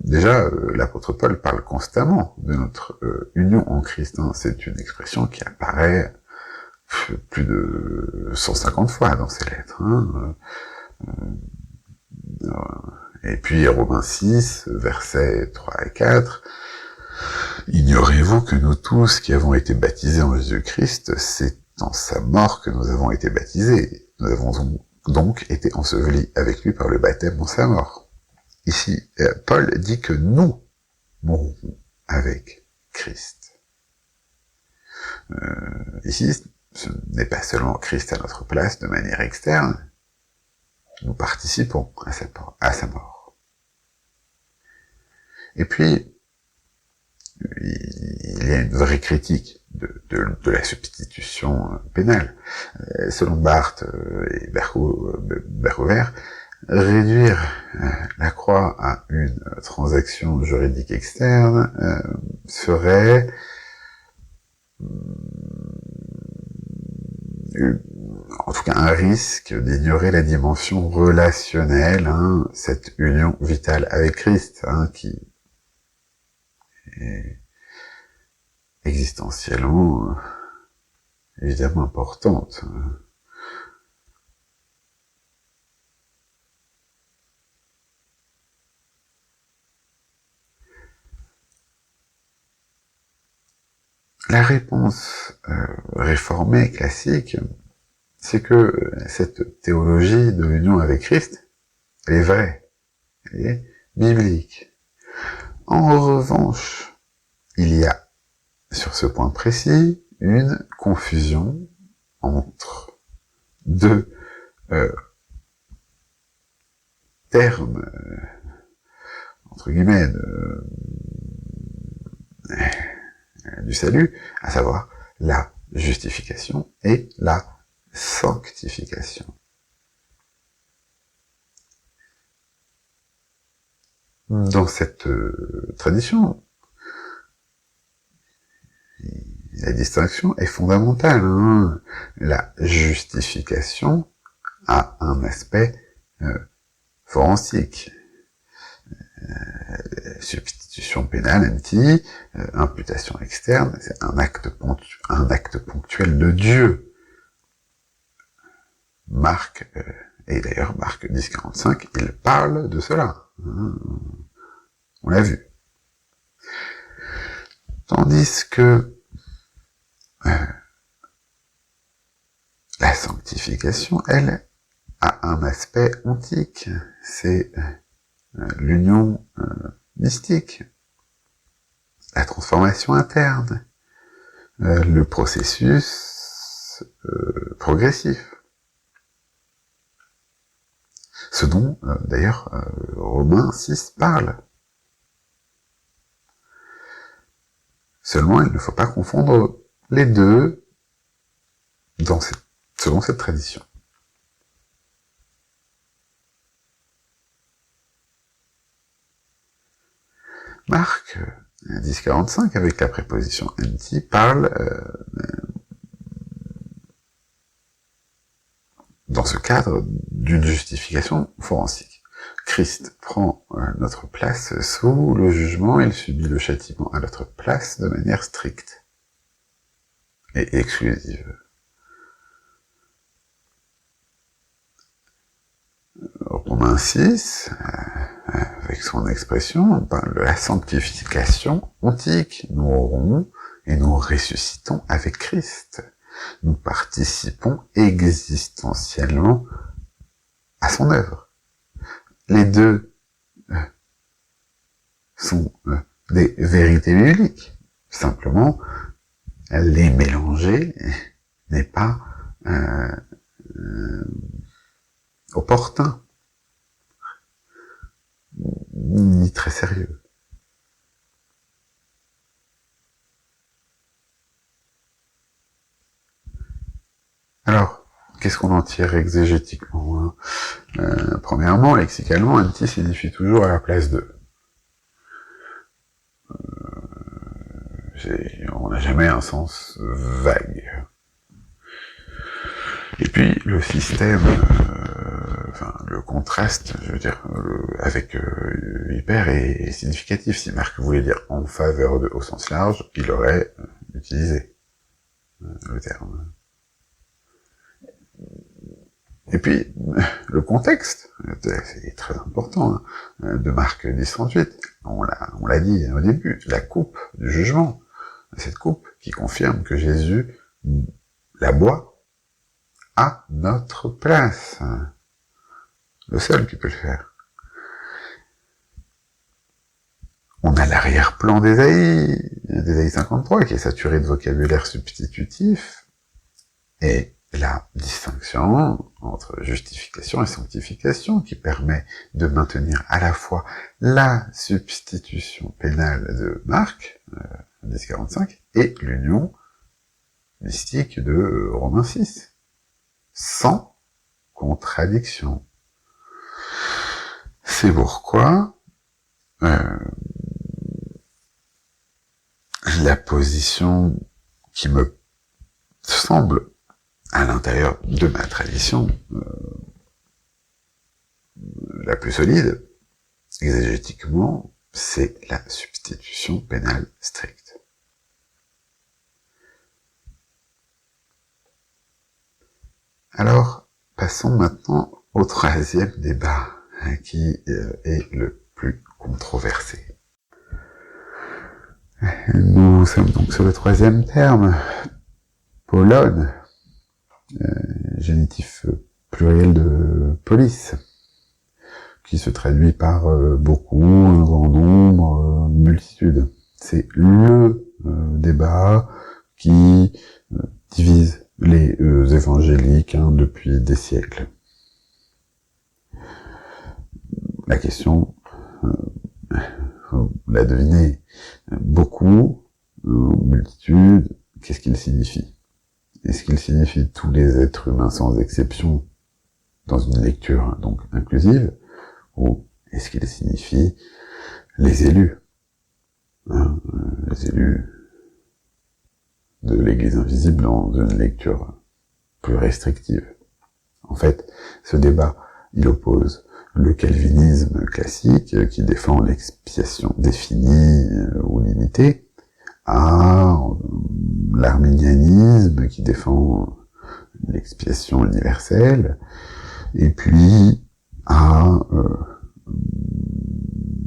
Déjà, l'apôtre Paul parle constamment de notre union en Christ. C'est une expression qui apparaît plus de 150 fois dans ses lettres. Et puis Romains 6, versets 3 et 4, Ignorez-vous que nous tous qui avons été baptisés en Jésus-Christ, c'est en sa mort que nous avons été baptisés. Nous avons donc été ensevelis avec lui par le baptême en sa mort. Ici, Paul dit que nous mourrons avec Christ. Ici, ce n'est pas seulement Christ à notre place de manière externe, nous participons à sa mort. Et puis, il y a une vraie critique de la substitution pénale. Selon Barth et Berkouwer, réduire la croix à une transaction juridique externe serait en tout cas un risque d'ignorer la dimension relationnelle, cette union vitale avec Christ, qui est existentiellement évidemment importante. La réponse réformée classique, c'est que cette théologie de l'union avec Christ, elle est vraie, elle est biblique. En revanche, il y a, sur ce point précis, une confusion entre deux termes, entre guillemets, du salut, à savoir la justification et la sanctification. Dans cette tradition, la distinction est fondamentale. La justification a un aspect forensique. Substitution pénale, anti, imputation externe, c'est un acte ponctuel de Dieu. Marc, et d'ailleurs Marc 10,45, il parle de cela. On l'a vu. Tandis que la sanctification, elle, a un aspect ontique. C'est l'union mystique, la transformation interne, le processus progressif. Ce dont, d'ailleurs, Romains 6 parle. Seulement, il ne faut pas confondre les deux selon cette tradition. Marc 10,45, avec la préposition anti, parle, dans ce cadre, d'une justification forensique. Christ prend notre place sous le jugement, il subit le châtiment à notre place de manière stricte et exclusive. Romains 6, avec son expression, on parle de la sanctification ontique. Nous mourons et nous ressuscitons avec Christ. Nous participons existentiellement à son œuvre. Les deux sont des vérités bibliques. Simplement, les mélanger n'est pas opportun, ni très sérieux. Alors, qu'est-ce qu'on en tire exégétiquement, premièrement, lexicalement, anti signifie toujours à la place de. On n'a jamais un sens vague. Et puis, le système, le contraste, je veux dire, avec hyper est significatif. Si Marc voulait dire en faveur de au sens large, il aurait utilisé le terme. Et puis, le contexte, c'est très important, hein, de Marc 10:38. On l'a dit au début, la coupe du jugement. Cette coupe qui confirme que Jésus la boit à notre place. Le seul qui peut le faire. On a l'arrière-plan d'Ésaïe 53, qui est saturé de vocabulaire substitutif, et la distinction entre justification et sanctification, qui permet de maintenir à la fois la substitution pénale de Marc, 10:45, et l'union mystique de Romains 6, sans contradiction. C'est pourquoi la position qui me semble à l'intérieur de ma tradition la plus solide, exégétiquement, c'est la substitution pénale stricte. Alors, passons maintenant au troisième débat, qui est le plus controversé. Nous sommes donc sur le troisième terme, polone, génitif pluriel de polis, qui se traduit par beaucoup, un grand nombre, multitude. C'est le débat qui divise les évangéliques depuis des siècles. La question, vous la devinez, beaucoup, multitude, qu'est-ce qu'il signifie? Est-ce qu'il signifie tous les êtres humains sans exception dans une lecture donc inclusive, ou est-ce qu'il signifie les élus, les élus de l'Église invisible dans une lecture plus restrictive? En fait, ce débat, il oppose le calvinisme classique, qui défend l'expiation définie ou limitée, à l'arminianisme, qui défend l'expiation universelle, et puis à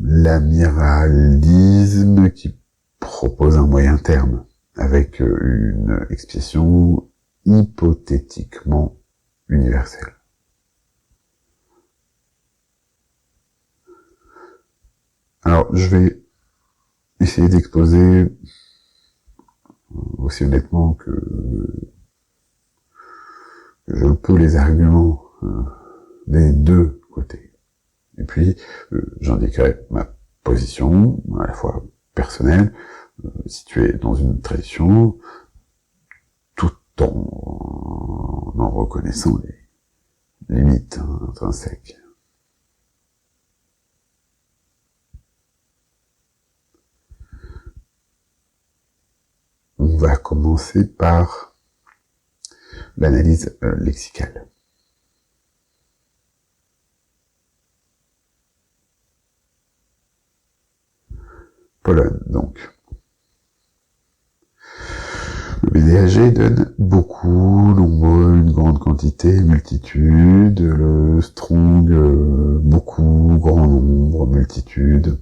l'amiraldisme, qui propose un moyen terme, avec une expiation hypothétiquement universelle. Alors, je vais essayer d'exposer aussi honnêtement que je peux les arguments des deux côtés. Et puis, j'indiquerai ma position, à la fois personnelle, située dans une tradition, tout en reconnaissant les limites intrinsèques. On va commencer par l'analyse lexicale. Polone, donc. Le BDAG donne beaucoup, nombreux, une grande quantité, multitude. Le strong, beaucoup, grand nombre, multitude.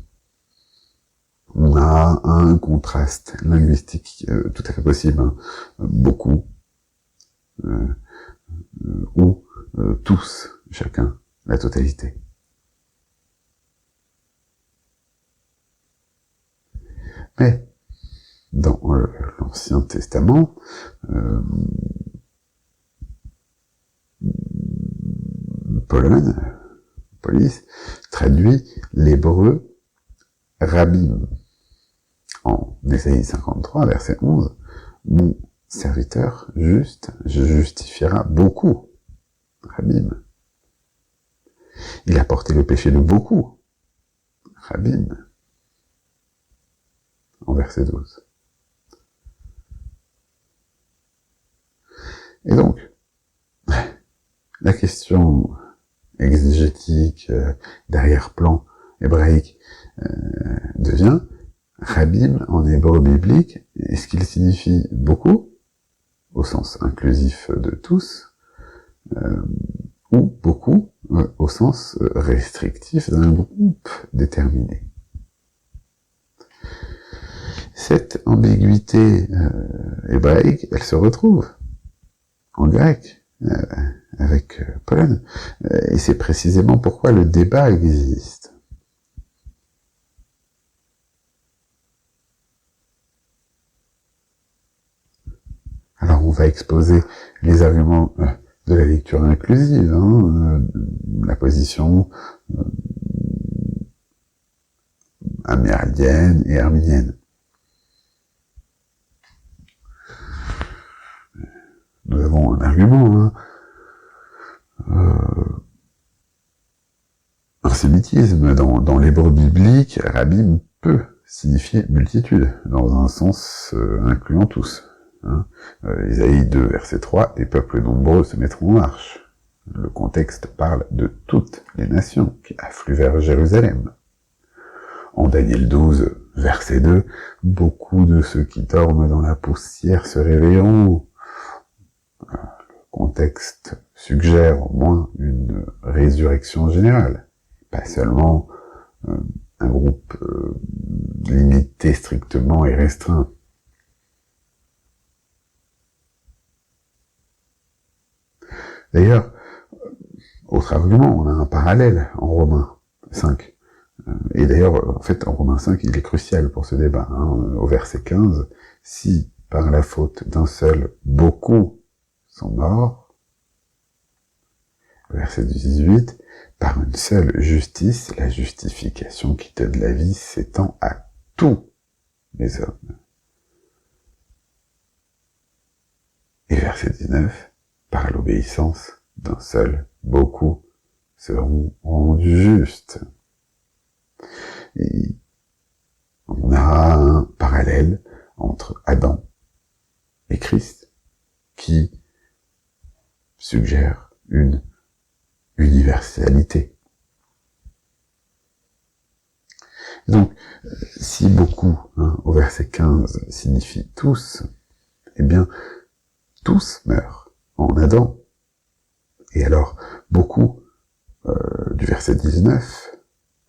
On a un contraste linguistique tout à fait possible, beaucoup, ou tous, chacun, la totalité. Mais, dans l'Ancien Testament, Polis, traduit l'hébreu Rabbim. En Ésaïe 53, verset 11, « Mon serviteur juste justifiera beaucoup. » Rabbim. Il a porté le péché de beaucoup. Rabbim. En verset 12. Et donc, la question exégétique d'arrière-plan hébraïque devient Rabbim en hébreu biblique, est-ce qu'il signifie beaucoup, au sens inclusif de tous, ou beaucoup au sens restrictif d'un groupe déterminé. Cette ambiguïté hébraïque, elle se retrouve en grec, avec Pollen, et c'est précisément pourquoi le débat existe. Alors on va exposer les arguments de la lecture inclusive, la position amérindienne et arminienne. Nous avons un argument, antisémitisme. Dans l'hébreu biblique, rabbim peut signifier multitude, dans un sens incluant tous. Isaïe 2, verset 3, les peuples nombreux se mettront en marche. Le contexte parle de toutes les nations qui affluent vers Jérusalem. En Daniel 12, verset 2, beaucoup de ceux qui dorment dans la poussière se réveilleront. Le contexte suggère au moins une résurrection générale, pas seulement un groupe limité strictement et restreint. D'ailleurs, autre argument, on a un parallèle en Romains 5. Et d'ailleurs, en fait, en Romains 5, il est crucial pour ce débat. Au verset 15, si par la faute d'un seul, beaucoup sont morts. Verset 18, par une seule justice, la justification qui donne la vie s'étend à tous les hommes. Et verset 19, par l'obéissance d'un seul, beaucoup seront rendus justes. Et on a un parallèle entre Adam et Christ qui suggère une universalité. Donc, si beaucoup, au verset 15, signifie tous, eh bien, tous meurent en Adam. Et alors, beaucoup du verset 19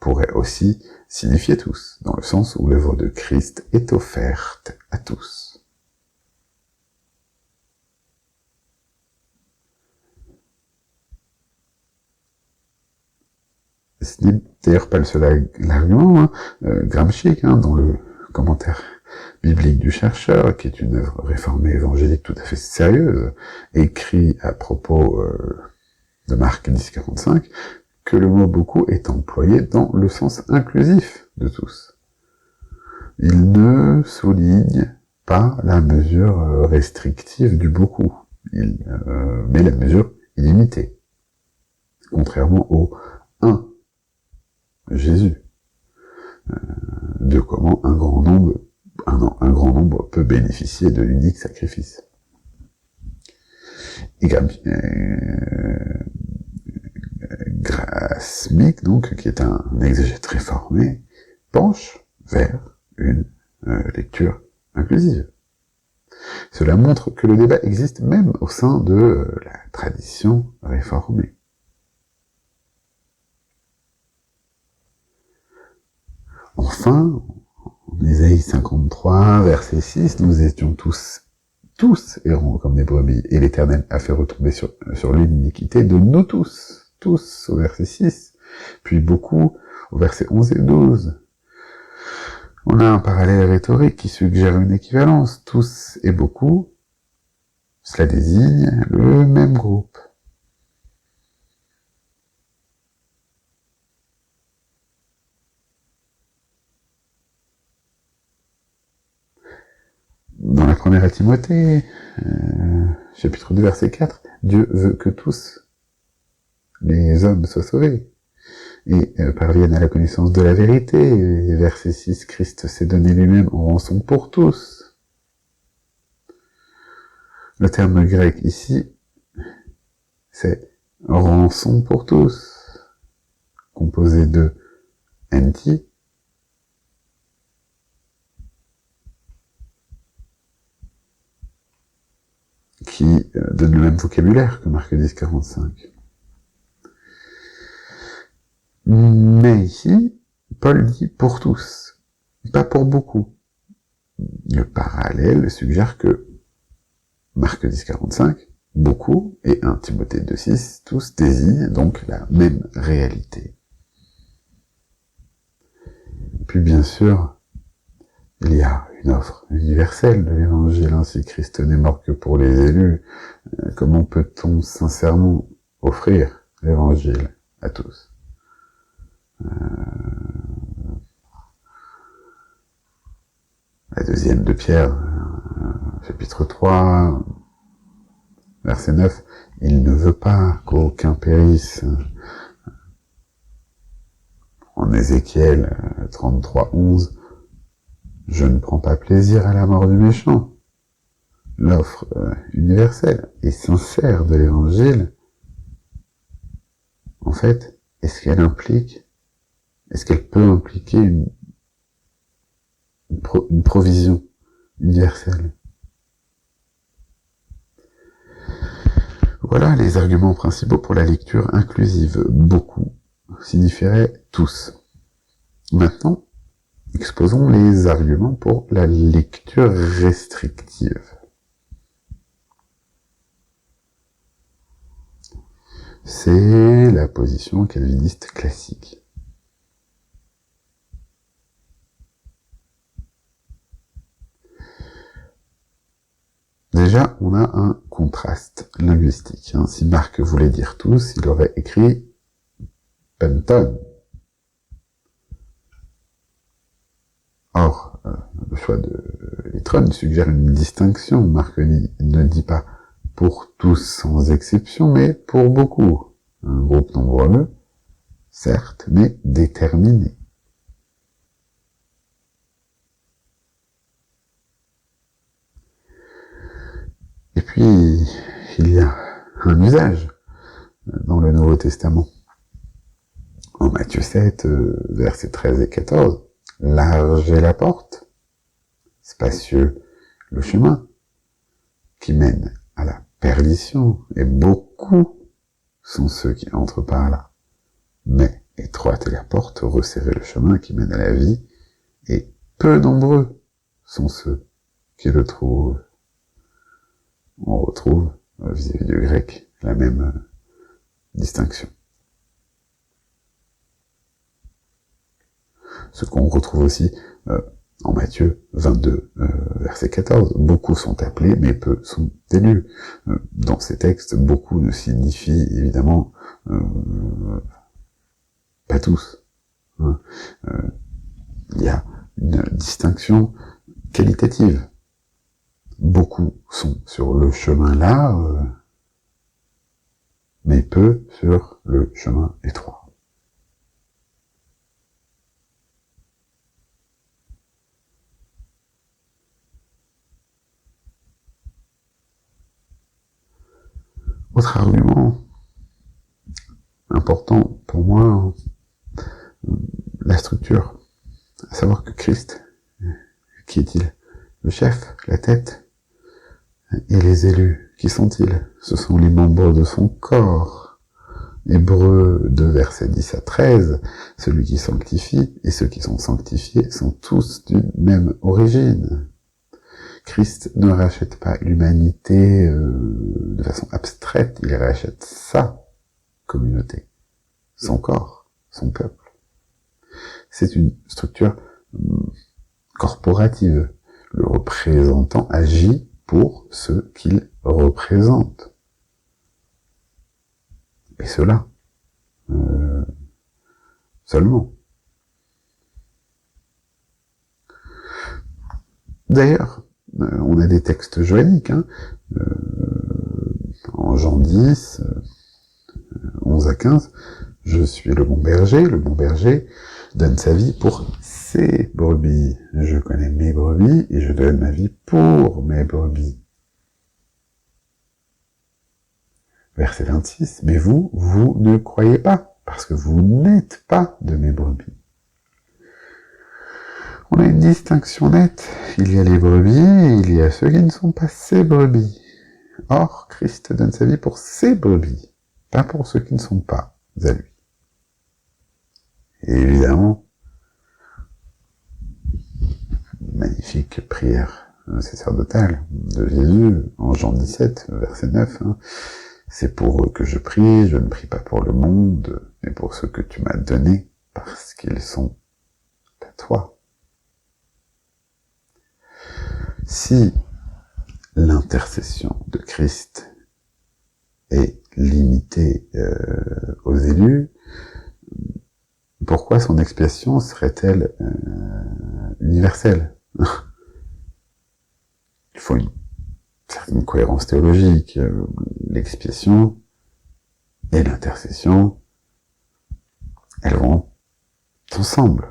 pourrait aussi signifier tous, dans le sens où l'œuvre de Christ est offerte à tous. Ce n'est d'ailleurs pas le seul argument. Gramsci, dans le commentaire biblique du chercheur, qui est une œuvre réformée évangélique tout à fait sérieuse, écrit à propos de Marc 10,45, que le mot « beaucoup » est employé dans le sens inclusif de tous. Il ne souligne pas la mesure restrictive du beaucoup, mais la mesure illimitée, contrairement au « un ». Jésus, de comment un grand nombre peut bénéficier de l'unique sacrifice. Et Grasmick, donc, qui est un exégète réformé, penche vers une lecture inclusive. Cela montre que le débat existe même au sein de la tradition réformée. Enfin, en Isaïe 53, verset 6, nous étions tous errants comme des brebis, et l'Éternel a fait retomber sur lui l'iniquité de nous tous, au verset 6, puis beaucoup au verset 11 et 12. On a un parallèle rhétorique qui suggère une équivalence, tous et beaucoup, cela désigne le même groupe. Dans la première à Timothée, chapitre 2, verset 4, Dieu veut que tous les hommes soient sauvés et parviennent à la connaissance de la vérité. Et verset 6, Christ s'est donné lui-même en rançon pour tous. Le terme grec ici, c'est rançon pour tous, composé de enti, qui donne le même vocabulaire que Marc 10, 45. Mais ici, Paul dit pour tous, pas pour beaucoup. Le parallèle suggère que Marc 10,45, beaucoup, et 1 Timothée 2,6, tous désignent donc la même réalité. Puis bien sûr, il y a une offre universelle de l'évangile, si Christ n'est mort que pour les élus. Comment peut-on sincèrement offrir l'évangile à tous? La deuxième de Pierre, chapitre 3, verset 9, il ne veut pas qu'aucun périsse. En Ézéchiel 33, 11, je ne prends pas plaisir à la mort du méchant. L'offre universelle et sincère de l'évangile, en fait, est-ce qu'elle peut impliquer une provision universelle? Voilà les arguments principaux pour la lecture inclusive. Beaucoup signifierait tous. Maintenant, exposons les arguments pour la lecture restrictive. C'est la position calviniste classique. Déjà, on a un contraste linguistique. Si Marc voulait dire tous, il aurait écrit penton. Or, le choix de Litron suggère une distinction. Marc ne dit pas pour tous sans exception, mais pour beaucoup. Un groupe nombreux, certes, mais déterminé. Et puis, il y a un usage dans le Nouveau Testament. En Matthieu 7, versets 13 et 14, large est la porte, spacieux le chemin, qui mène à la perdition, et beaucoup sont ceux qui entrent par là. Mais étroite est la porte, resserré le chemin qui mène à la vie, et peu nombreux sont ceux qui le trouvent. On retrouve, vis-à-vis du grec, la même distinction. Ce qu'on retrouve aussi en Matthieu 22, verset 14. Beaucoup sont appelés, mais peu sont élus. Dans ces textes, beaucoup ne signifie évidemment pas tous. Il y a une distinction qualitative. Beaucoup sont sur le chemin là, mais peu sur le chemin étroit. Autre argument important pour moi, la structure. À savoir que Christ, qui est-il? Le chef, la tête, et les élus, qui sont-ils? Ce sont les membres de son corps. Hébreux 2, versets 10 à 13, celui qui sanctifie et ceux qui sont sanctifiés sont tous d'une même origine. Christ ne rachète pas l'humanité de façon abstraite, il rachète sa communauté, son corps, son peuple. C'est une structure corporative. Le représentant agit pour ceux qu'il représente. Et cela, seulement. D'ailleurs, on a des textes joanniques, en Jean 10, 11 à 15, je suis le bon berger donne sa vie pour ses brebis. Je connais mes brebis et je donne ma vie pour mes brebis. Verset 26, mais vous ne croyez pas, parce que vous n'êtes pas de mes brebis. On a une distinction nette. Il y a les brebis et il y a ceux qui ne sont pas ses brebis. Or, Christ donne sa vie pour ses brebis, pas pour ceux qui ne sont pas à lui. Et évidemment, magnifique prière sacerdotale de Jésus en Jean 17, verset 9. C'est pour eux que je prie, je ne prie pas pour le monde, mais pour ceux que tu m'as donnés, parce qu'ils sont à toi. Si l'intercession de Christ est limitée aux élus, pourquoi son expiation serait-elle universelle? Il faut une certaine cohérence théologique. L'expiation et l'intercession, elles vont ensemble.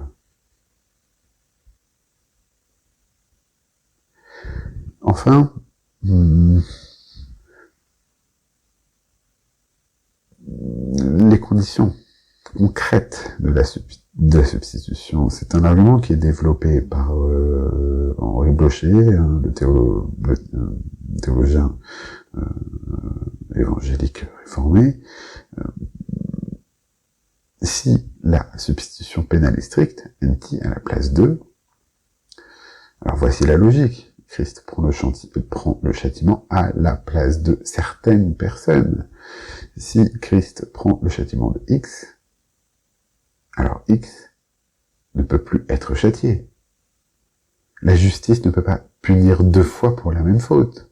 Enfin, les conditions concrètes de la substitution, c'est un argument qui est développé par Henri Blocher, le théologien évangélique réformé. Si la substitution pénale est stricte, NT à la place 2, alors voici la logique. Christ prend le châtiment à la place de certaines personnes. Si Christ prend le châtiment de X, alors X ne peut plus être châtié. La justice ne peut pas punir 2 fois pour la même faute.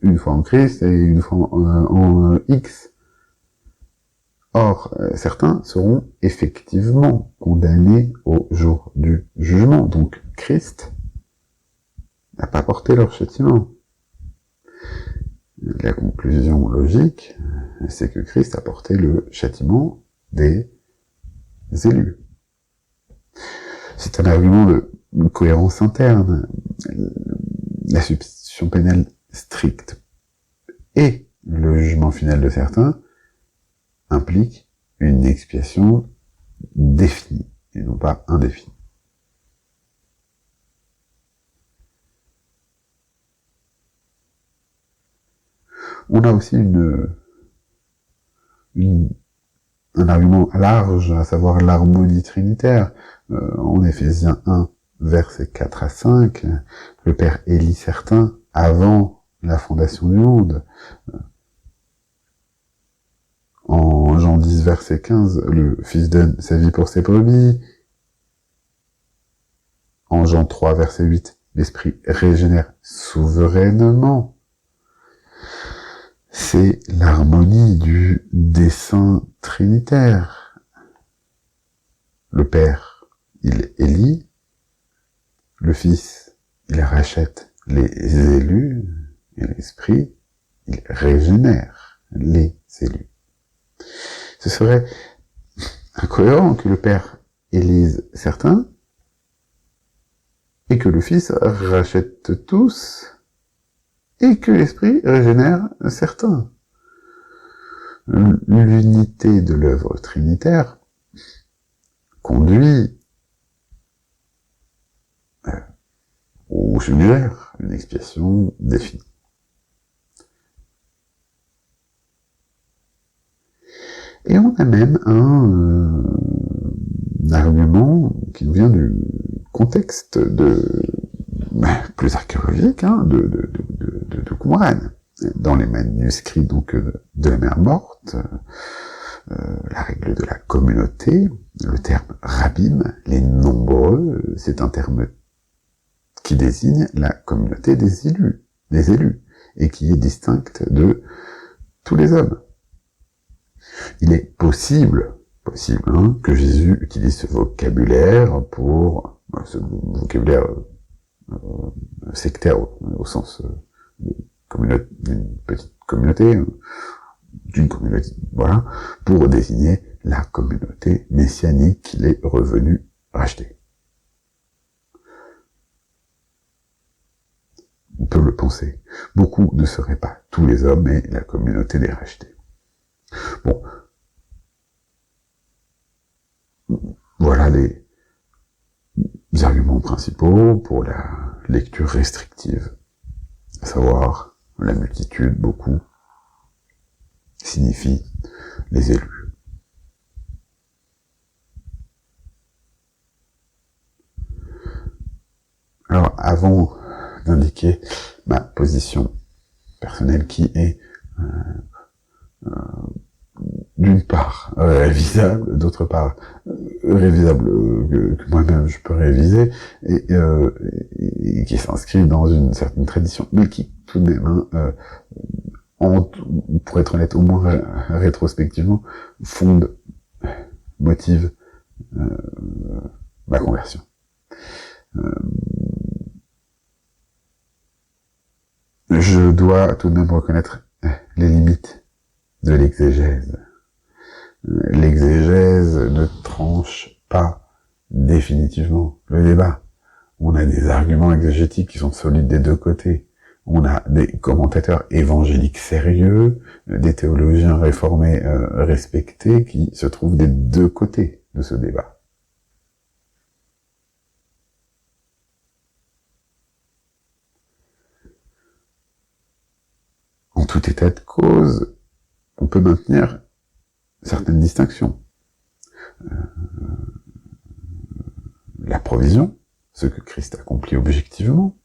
Une fois en Christ et une fois en X. Or, certains seront effectivement condamnés au jour du jugement. Donc, Christ n'a pas porté leur châtiment. La conclusion logique, c'est que Christ a porté le châtiment des élus. C'est un argument de cohérence interne. La substitution pénale stricte et le jugement final de certains impliquent une expiation définie, et non pas indéfinie. On a aussi un argument large, à savoir l'harmonie trinitaire. En Éphésiens 1, versets 4 à 5, le Père élit certains avant la fondation du monde. En Jean 10, verset 15, le Fils donne sa vie pour ses brebis. En Jean 3, verset 8, l'Esprit régénère souverainement. C'est l'harmonie du dessein trinitaire. Le Père, il élit. Le Fils, il rachète les élus. Et l'Esprit, il régénère les élus. Ce serait incohérent que le Père élise certains et que le Fils rachète tous et que l'Esprit régénère certains. L'unité de l'œuvre trinitaire conduit ou suggère une expiation définie. Et on a même un argument qui nous vient du contexte plus archéologique de Qumran. Dans les manuscrits donc de la mer Morte, la règle de la communauté, le terme rabbim, les nombreux, c'est un terme qui désigne la communauté des élus, et qui est distincte de tous les hommes. Il est possible que Jésus utilise ce vocabulaire pour ce vocabulaire sectaire au sens d'une petite communauté, voilà, pour désigner la communauté messianique qu'il est revenu racheter. On peut le penser. Beaucoup ne seraient pas tous les hommes, mais la communauté des rachetés. Bon. Voilà les arguments principaux pour la lecture restrictive. À savoir, la multitude, beaucoup, signifie les élus. Alors, avant d'indiquer ma position personnelle qui est d'une part révisable, d'autre part révisable que moi-même je peux réviser, et qui s'inscrit dans une certaine tradition, mais qui tout de même, pour être honnête, au moins rétrospectivement, fonde, motive ma conversion. Je dois tout de même reconnaître les limites de l'exégèse. L'exégèse ne tranche pas définitivement le débat. On a des arguments exégétiques qui sont solides des deux côtés. On a des commentateurs évangéliques sérieux, des théologiens réformés respectés qui se trouvent des deux côtés de ce débat. En tout état de cause, on peut maintenir certaines distinctions. La provision, ce que Christ accomplit objectivement,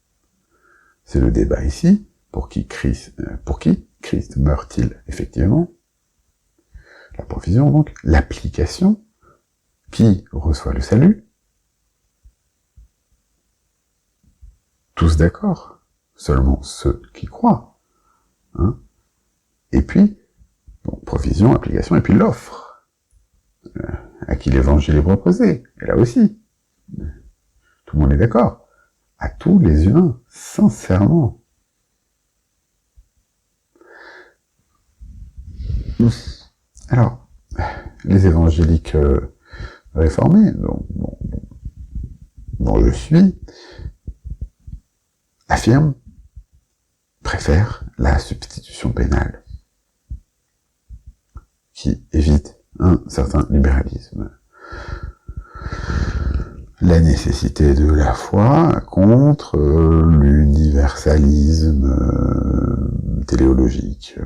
c'est le débat ici. Pour qui Christ meurt-il effectivement? La provision, donc. L'application, qui reçoit le salut? Tous d'accord. Seulement ceux qui croient. Hein? Et puis, bon, provision, application, et puis l'offre. À qui l'évangile est proposé. Et là aussi. Tout le monde est d'accord. À tous les humains, sincèrement. Alors, les évangéliques réformés, dont je suis, préfèrent la substitution pénale, qui évite un certain libéralisme. La nécessité de la foi contre l'universalisme téléologique.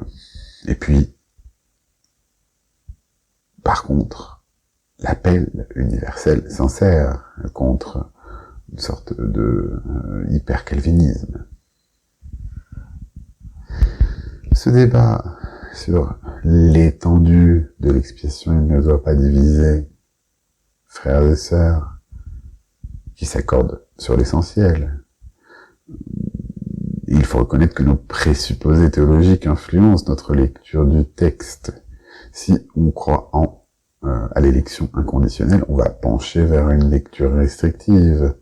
Et puis, par contre, l'appel universel sincère contre une sorte de hyper-calvinisme. Ce débat sur l'étendue de l'expiation, il ne doit pas diviser frères et sœurs qui s'accordent sur l'essentiel. Il faut reconnaître que nos présupposés théologiques influencent notre lecture du texte. Si on croit à l'élection inconditionnelle, on va pencher vers une lecture restrictive.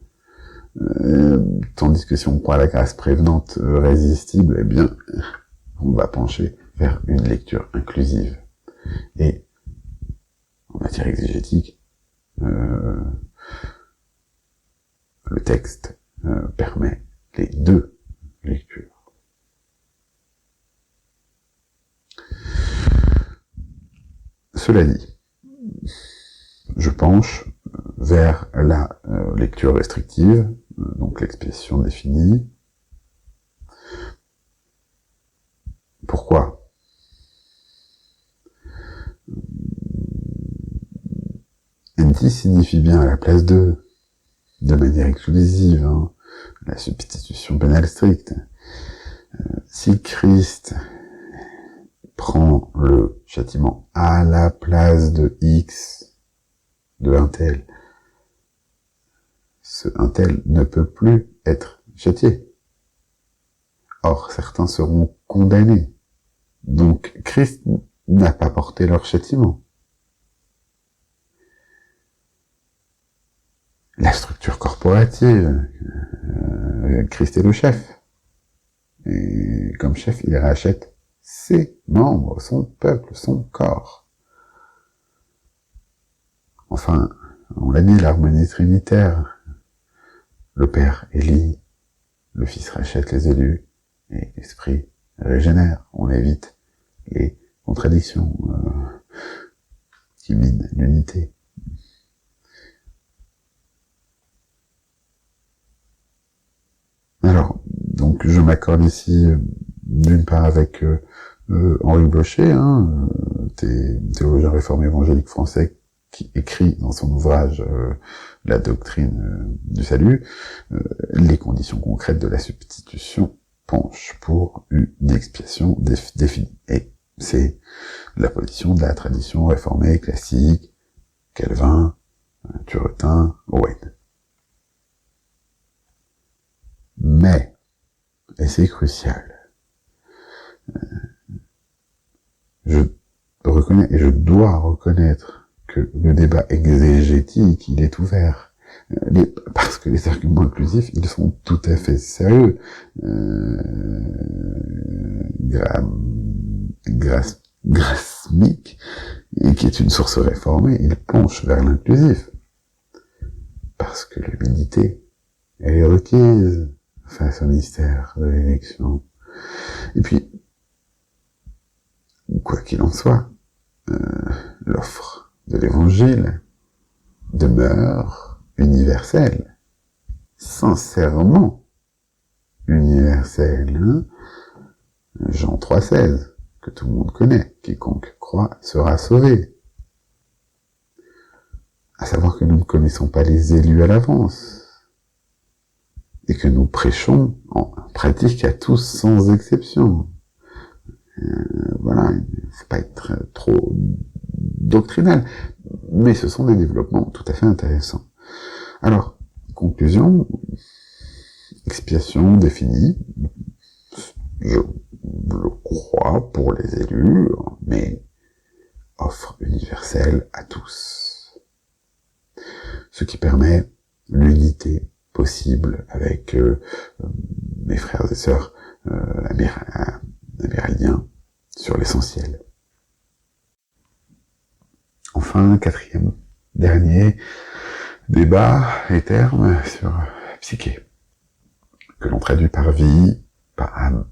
Tandis que si on croit à la grâce prévenante résistible, eh bien, on va pencher vers une lecture inclusive. Et en matière exégétique, le texte permet les deux lectures. Cela dit, je penche vers la lecture restrictive, donc l'expression définie. Pourquoi? NT signifie bien à la place de manière exclusive, hein, la substitution pénale stricte. Si Christ prend le châtiment à la place de X, de un tel, un tel ne peut plus être châtié. Or, certains seront condamnés. Donc, Christ n'a pas porté leur châtiment. La structure corporative, Christ est le chef. Et comme chef, il rachète ses membres, son peuple, son corps. Enfin, on l'a dit, l'harmonie trinitaire. Le Père élit, le Fils rachète les élus, et l'Esprit régénère. On évite les contradictions qui minent l'unité. Alors, donc je m'accorde ici d'une part avec Henri Blocher, théologien réformé évangélique français qui écrit dans son ouvrage La doctrine du salut, les conditions concrètes de la substitution penchent pour une expiation définie. Et c'est la position de la tradition réformée classique, Calvin, Turretin, Owen. Mais, et c'est crucial, je reconnais et je dois reconnaître que le débat exégétique, il est ouvert. Parce que les arguments inclusifs, ils sont tout à fait sérieux. Grasmick, qui est une source réformée, il penche vers l'inclusif. Parce que l'humilité, elle est requise face au mystère de l'élection. Et puis, quoi qu'il en soit, l'offre de l'évangile demeure universelle, sincèrement universelle. Hein. Jean 3,16, que tout le monde connaît, quiconque croit sera sauvé. À savoir que nous ne connaissons pas les élus à l'avance, et que nous prêchons en pratique à tous sans exception. Voilà, il ne faut pas être trop doctrinal, mais ce sont des développements tout à fait intéressants. Alors, conclusion, expiation définie, je le crois pour les élus, mais offre universelle à tous. Ce qui permet l'unité possible avec mes frères et sœurs amérindiens sur l'essentiel. Enfin, quatrième, dernier débat et terme sur psyché, que l'on traduit par vie, par âme.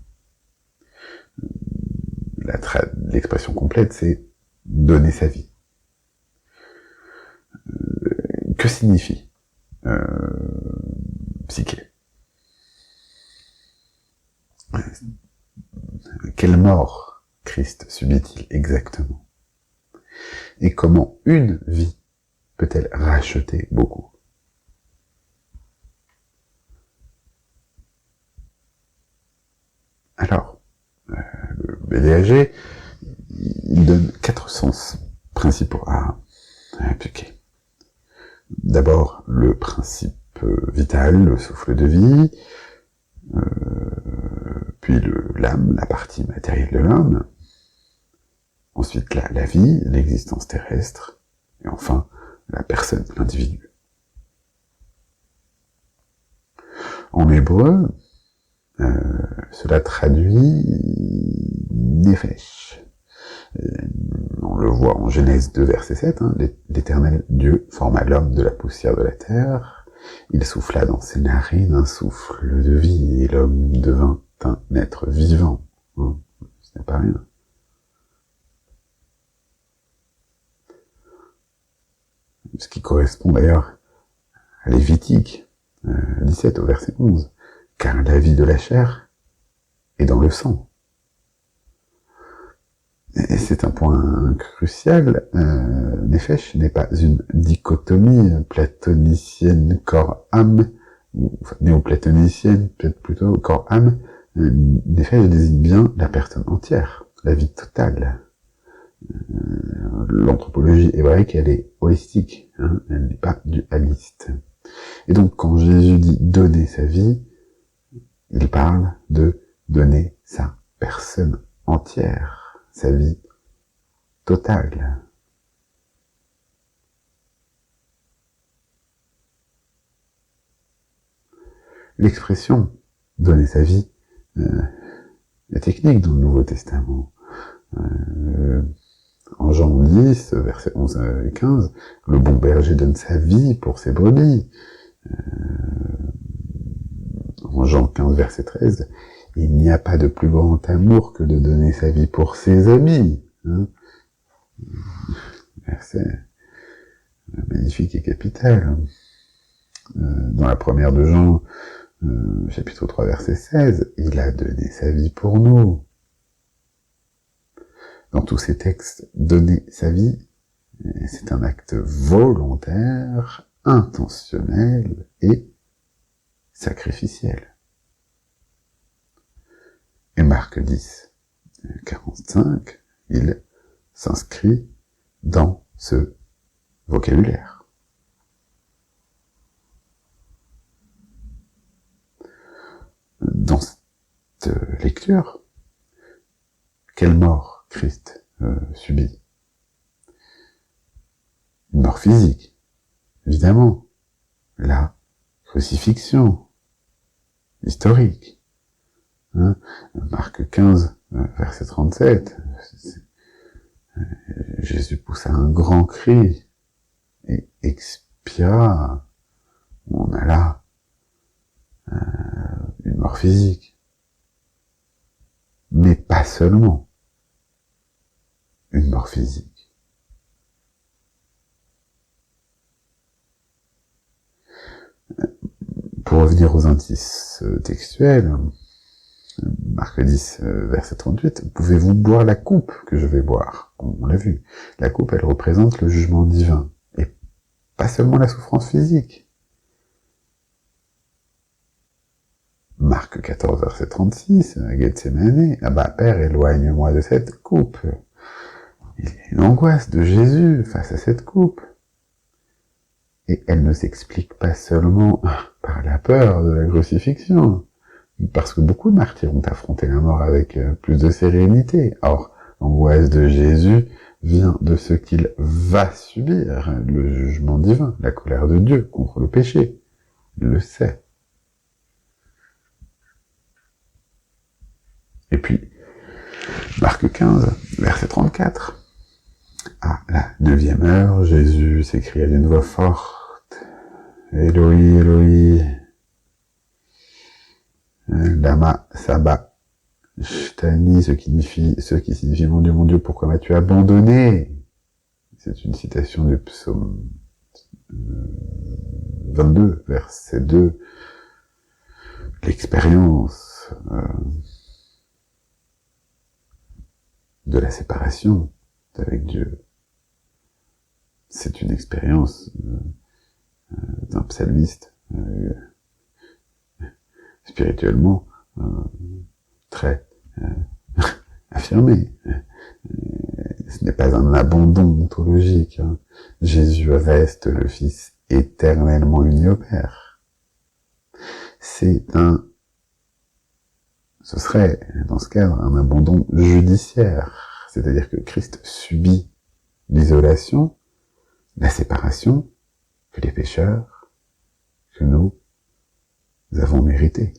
L'expression complète, c'est donner sa vie. Que signifie psyché? Quelle mort Christ subit-il exactement? Et comment une vie peut-elle racheter beaucoup? Alors, le BDAG, il donne 4 sens principaux à psyché. D'abord, le principe vital, le souffle de vie, puis l'âme, la partie matérielle de l'homme, ensuite la vie, l'existence terrestre, et enfin la personne, l'individu. En hébreu, cela traduit Nefesh. On le voit en Genèse 2, verset 7, hein, l'Éternel Dieu forma l'homme de la poussière de la terre, il souffla dans ses narines un souffle de vie, et l'homme devint un être vivant. Hein, ce n'est pas rien. Ce qui correspond d'ailleurs à Lévitique 17 au verset 11, car la vie de la chair est dans le sang. Et c'est un point crucial, Nefesh n'est pas une dichotomie platonicienne corps-âme, ou enfin, néoplatonicienne, peut-être plutôt corps-âme. Nefesh désigne bien la personne entière, la vie totale. L'anthropologie hébraïque, elle est holistique, hein, elle n'est pas dualiste. Et donc, quand Jésus dit donner sa vie, il parle de donner sa personne entière, sa vie totale. L'expression donner sa vie est technique dans le Nouveau Testament. En Jean 10, versets 11 et 15, le bon berger donne sa vie pour ses brebis. En Jean 15, verset 13, il n'y a pas de plus grand amour que de donner sa vie pour ses amis. Hein, verset magnifique et capital. Dans la première de Jean, chapitre 3, verset 16, il a donné sa vie pour nous. Dans tous ces textes, donner sa vie Et c'est un acte volontaire, intentionnel et sacrificiel. Et Marc 10, 45, il s'inscrit dans ce vocabulaire. Dans cette lecture, quelle mort Christ subit? Une mort physique, évidemment. La crucifixion, historique. Hein, Marc 15, verset 37, Jésus poussa un grand cri et expira. On a là une mort physique. Mais pas seulement une mort physique. Pour revenir aux indices textuels, Marc 10, verset 38, « Pouvez-vous boire la coupe que je vais boire ?» On l'a vu. La coupe, elle représente le jugement divin, et pas seulement la souffrance physique. Marc 14, verset 36, Gethsémane, « Ah bah, Père, éloigne-moi de cette coupe. » Il y a une angoisse de Jésus face à cette coupe. Et elle ne s'explique pas seulement par la peur de la crucifixion, parce que beaucoup de martyrs ont affronté la mort avec plus de sérénité. Or, l'angoisse de Jésus vient de ce qu'il va subir, le jugement divin, la colère de Dieu contre le péché. Il le sait. Et puis, Marc 15, verset 34. À la 9e heure, Jésus s'écria d'une voix forte, « Eloi, Eloi, lama sabachthani », ce qui signifie « Mon Dieu, pourquoi m'as-tu abandonné ?» C'est une citation du psaume 22, verset 2. L'expérience de la séparation avec Dieu. C'est une expérience d'un psalmiste spirituellement très affirmé. Ce n'est pas un abandon ontologique. Hein. Jésus reste le Fils éternellement uni au Père. Ce serait, dans ce cadre, un abandon judiciaire. C'est-à-dire que Christ subit l'isolation, la séparation que les pécheurs, que nous avons mérité.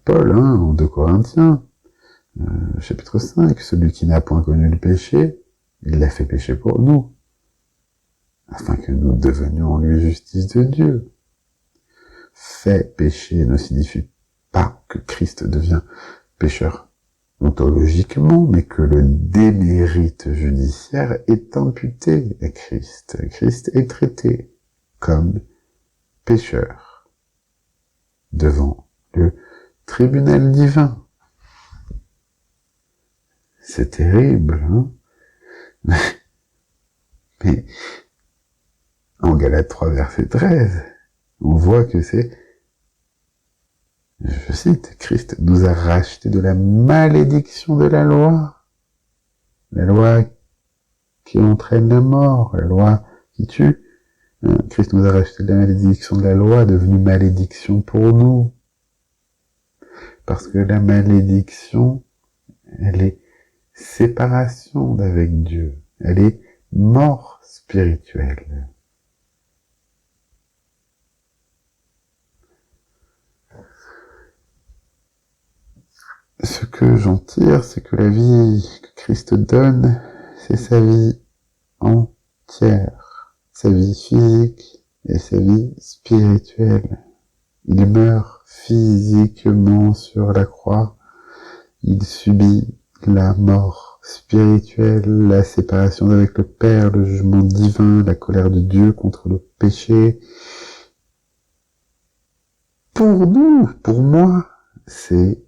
Paul, en 2 Corinthiens, chapitre 5, celui qui n'a point connu le péché, il l'a fait pécher pour nous, afin que nous devenions en lui justice de Dieu. Fait péché ne signifie pas que Christ devient pécheur ontologiquement, mais que le démérite judiciaire est imputé à Christ. Christ est traité comme pécheur devant le tribunal divin. C'est terrible, hein? Mais en Galates 3, verset 13, on voit que c'est, je cite, Christ nous a rachetés de la malédiction de la loi qui entraîne la mort, la loi qui tue. Christ nous a rachetés de la malédiction de la loi, devenue malédiction pour nous. Parce que la malédiction, elle est séparation d'avec Dieu, elle est mort spirituelle. Ce que j'en tire, c'est que la vie que Christ donne, c'est sa vie entière, sa vie physique et sa vie spirituelle. Il meurt physiquement sur la croix, il subit la mort spirituelle, la séparation avec le Père, le jugement divin, la colère de Dieu contre le péché. Pour nous, pour moi, c'est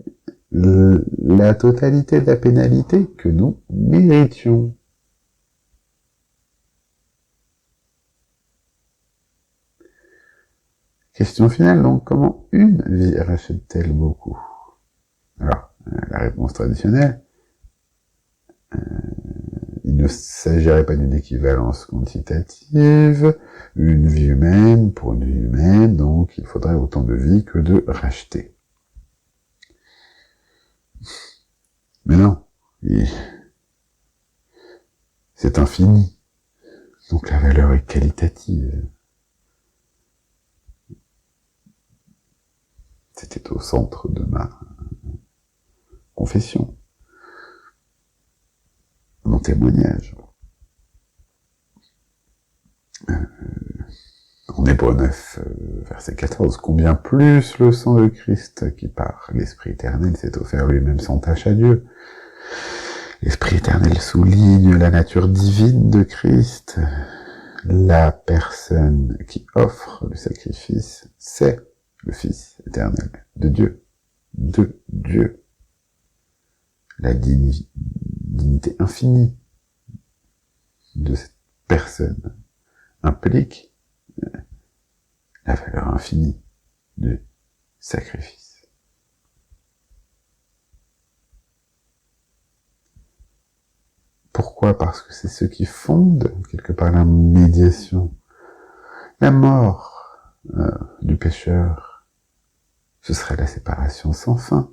la totalité de la pénalité que nous méritions. Question finale, donc, comment une vie rachète-t-elle beaucoup? Alors, la réponse traditionnelle, il ne s'agirait pas d'une équivalence quantitative, une vie humaine pour une vie humaine, donc il faudrait autant de vies que de racheter. Mais non, c'est infini, donc la valeur est qualitative. C'était au centre de ma confession, mon témoignage. En Hébreux 9, verset 14, combien plus le sang de Christ, qui par l'Esprit éternel s'est offert lui-même sans tache à Dieu. L'Esprit éternel souligne la nature divine de Christ. La personne qui offre le sacrifice, c'est le Fils éternel de Dieu. De Dieu. La dignité infinie de cette personne implique la valeur infinie du sacrifice. Pourquoi? Parce que c'est ce qui fonde quelque part la médiation. La mort du pécheur, ce serait la séparation sans fin,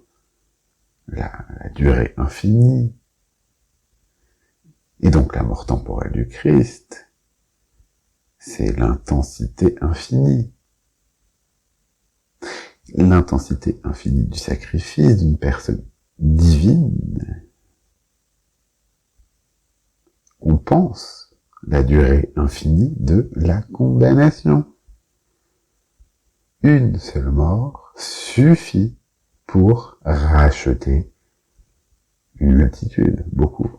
la durée infinie, et donc la mort temporelle du Christ, c'est l'intensité infinie. L'intensité infinie du sacrifice d'une personne divine compense la durée infinie de la condamnation. Une seule mort suffit pour racheter une multitude, beaucoup.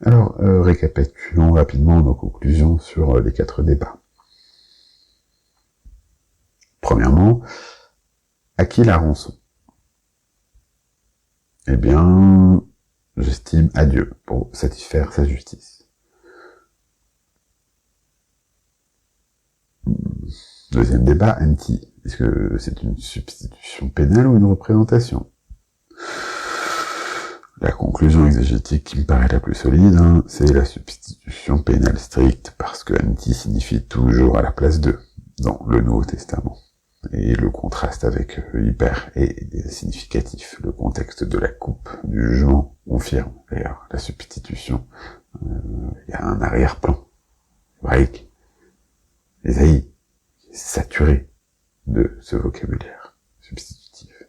Alors, récapitulons rapidement nos conclusions sur les 4 débats. Premièrement, à qui la rançon? Eh bien, j'estime à Dieu pour satisfaire sa justice. Deuxième débat, anti. Est-ce que c'est une substitution pénale ou une représentation? La conclusion exégétique qui me paraît la plus solide, c'est la substitution pénale stricte, parce que anti signifie toujours à la place de, dans le Nouveau Testament. Et le contraste avec hyper est significatif. Le contexte de la coupe du jugement confirme d'ailleurs la substitution. Il y a un arrière-plan hébraïque. Ésaïe est saturé de ce vocabulaire substitutif.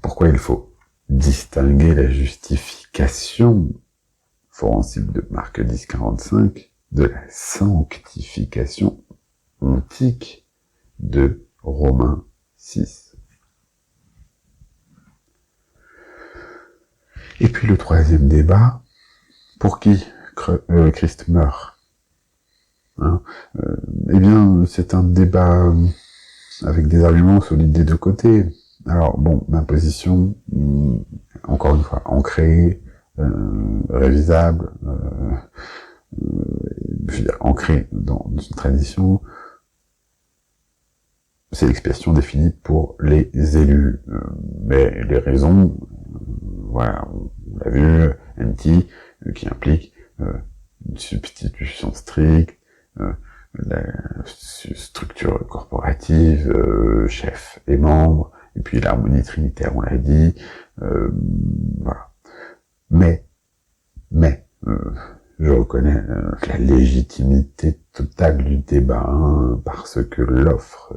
Pourquoi il faut distinguer la justification forensique de Marc 10,45 de la sanctification ontique de Romains 6. Et puis le troisième débat, pour qui Christ meurt? Eh bien, c'est un débat avec des arguments solides des deux côtés. Alors bon, ma position, encore une fois, ancrée, révisable, je veux dire, ancrée dans une tradition, c'est l'expiation définie pour les élus. Mais les raisons, voilà, on l'a vu, anti, qui implique une substitution stricte, la structure corporative, chef et membres, et puis l'harmonie trinitaire, on l'a dit, voilà. Mais, je reconnais la légitimité totale du débat, parce que l'offre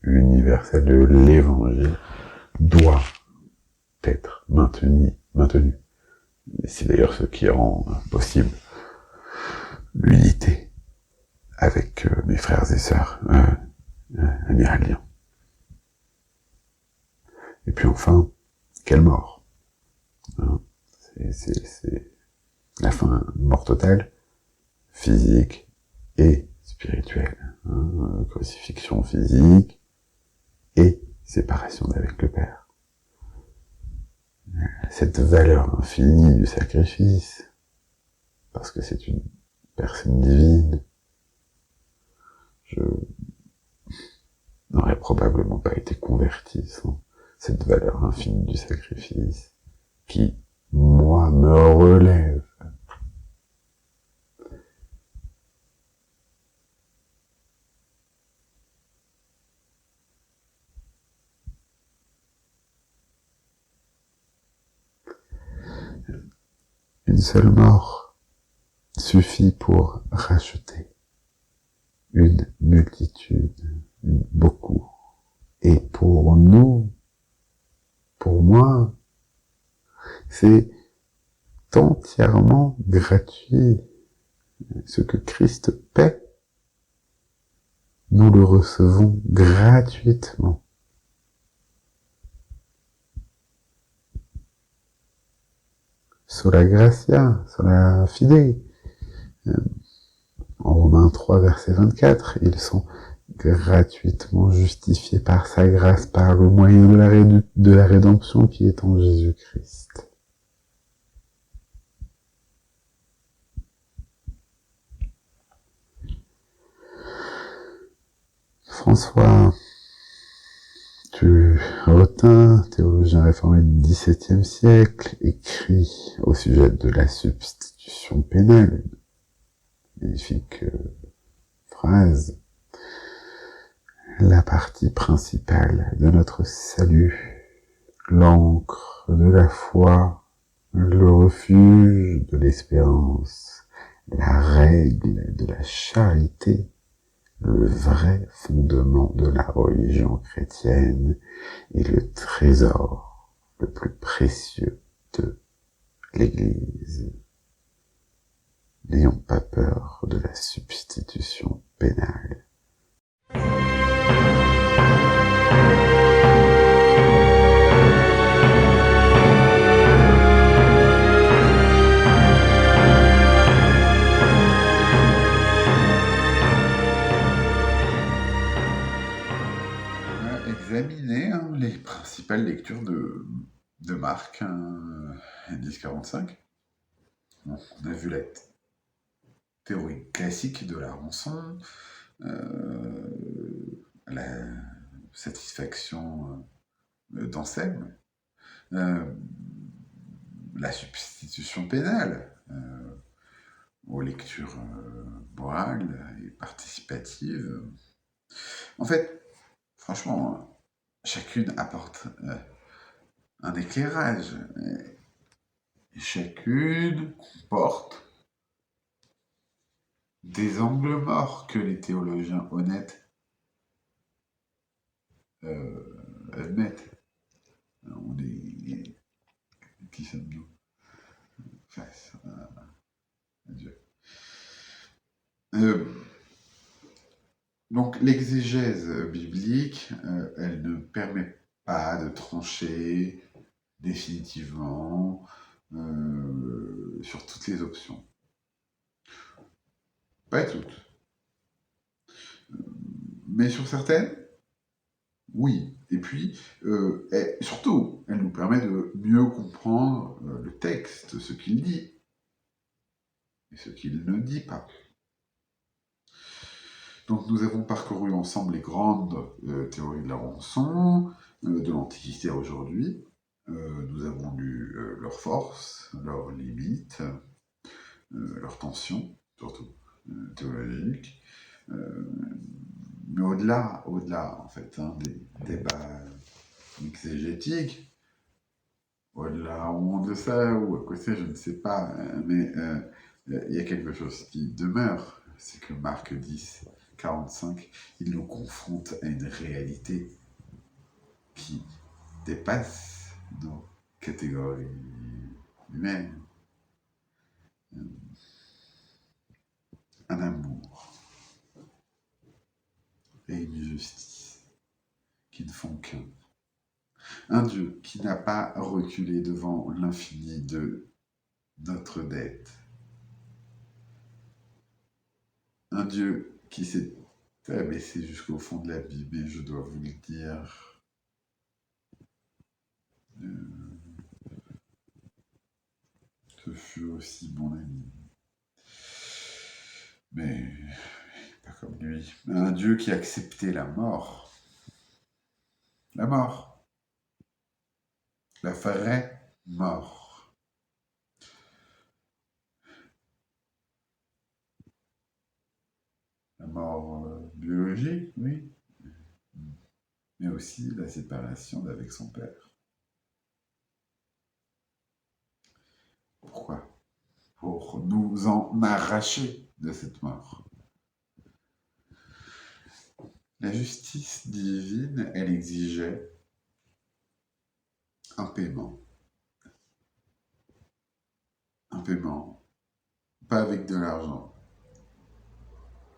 universelle de l'évangile doit être maintenue. Et c'est d'ailleurs ce qui rend possible l'unité avec mes frères et sœurs amiraliens. Et puis enfin, quelle mort, C'est la fin, mort totale, physique et spirituelle. Crucifixion physique et séparation d'avec le Père. Cette valeur infinie du sacrifice, parce que c'est une personne divine, je n'aurais probablement pas été converti sans cette valeur infinie du sacrifice qui, moi, me relève. Une seule mort suffit pour racheter une multitude, beaucoup. Et pour nous, pour moi, c'est entièrement gratuit. Ce que Christ paie, nous le recevons gratuitement. Sola gratia, sola fide. En Romains 3, verset 24, ils sont gratuitement justifiés par sa grâce, par le moyen de la rédemption qui est en Jésus-Christ. François Turetin, théologien réformé du XVIIe siècle, écrit au sujet de la substitution pénale, une magnifique phrase: la partie principale de notre salut, l'ancre de la foi, le refuge de l'espérance, la règle de la charité, le vrai fondement de la religion chrétienne et le trésor le plus précieux de l'Église. N'ayons pas peur de la substitution pénale. Examiner les principales lectures de Marc 10-45. Bon, on a vu la théorie classique de la rançon, la satisfaction d'Anselme, la substitution pénale, aux lectures morales et participatives. En fait, franchement, chacune apporte un éclairage. Et chacune comporte des angles morts que les théologiens honnêtes admettent. On est... Qui sommes-nous face à Dieu. Donc l'exégèse biblique, elle ne permet pas de trancher définitivement sur toutes les options. Pas toutes. Mais sur certaines, oui. Et puis, surtout, elle nous permet de mieux comprendre le texte, ce qu'il dit, et ce qu'il ne dit pas. Donc nous avons parcouru ensemble les grandes théories de la rançon, de l'Antiquité à aujourd'hui. Nous avons lu leurs forces, leurs limites, leurs tensions, surtout théologiques. Mais au-delà, en fait, des débats exégétiques, au-delà ou de ça, ou à côté, je ne sais pas, mais il y a quelque chose qui demeure, c'est que Marc 10, 45, il nous confronte à une réalité qui dépasse nos catégories humaines. Un amour et une justice qui ne font qu'un. Un Dieu qui n'a pas reculé devant l'infini de notre dette. Un Dieu qui s'est abaissé jusqu'au fond de la Bible, et je dois vous le dire, ce fut aussi mon ami. Mais pas comme lui. Un Dieu qui a accepté la mort. La mort. La vraie mort. La mort biologique, oui. Mais aussi la séparation d'avec son père. Pourquoi? Pour nous en arracher de cette mort. La justice divine, elle exigeait un paiement. Un paiement, pas avec de l'argent.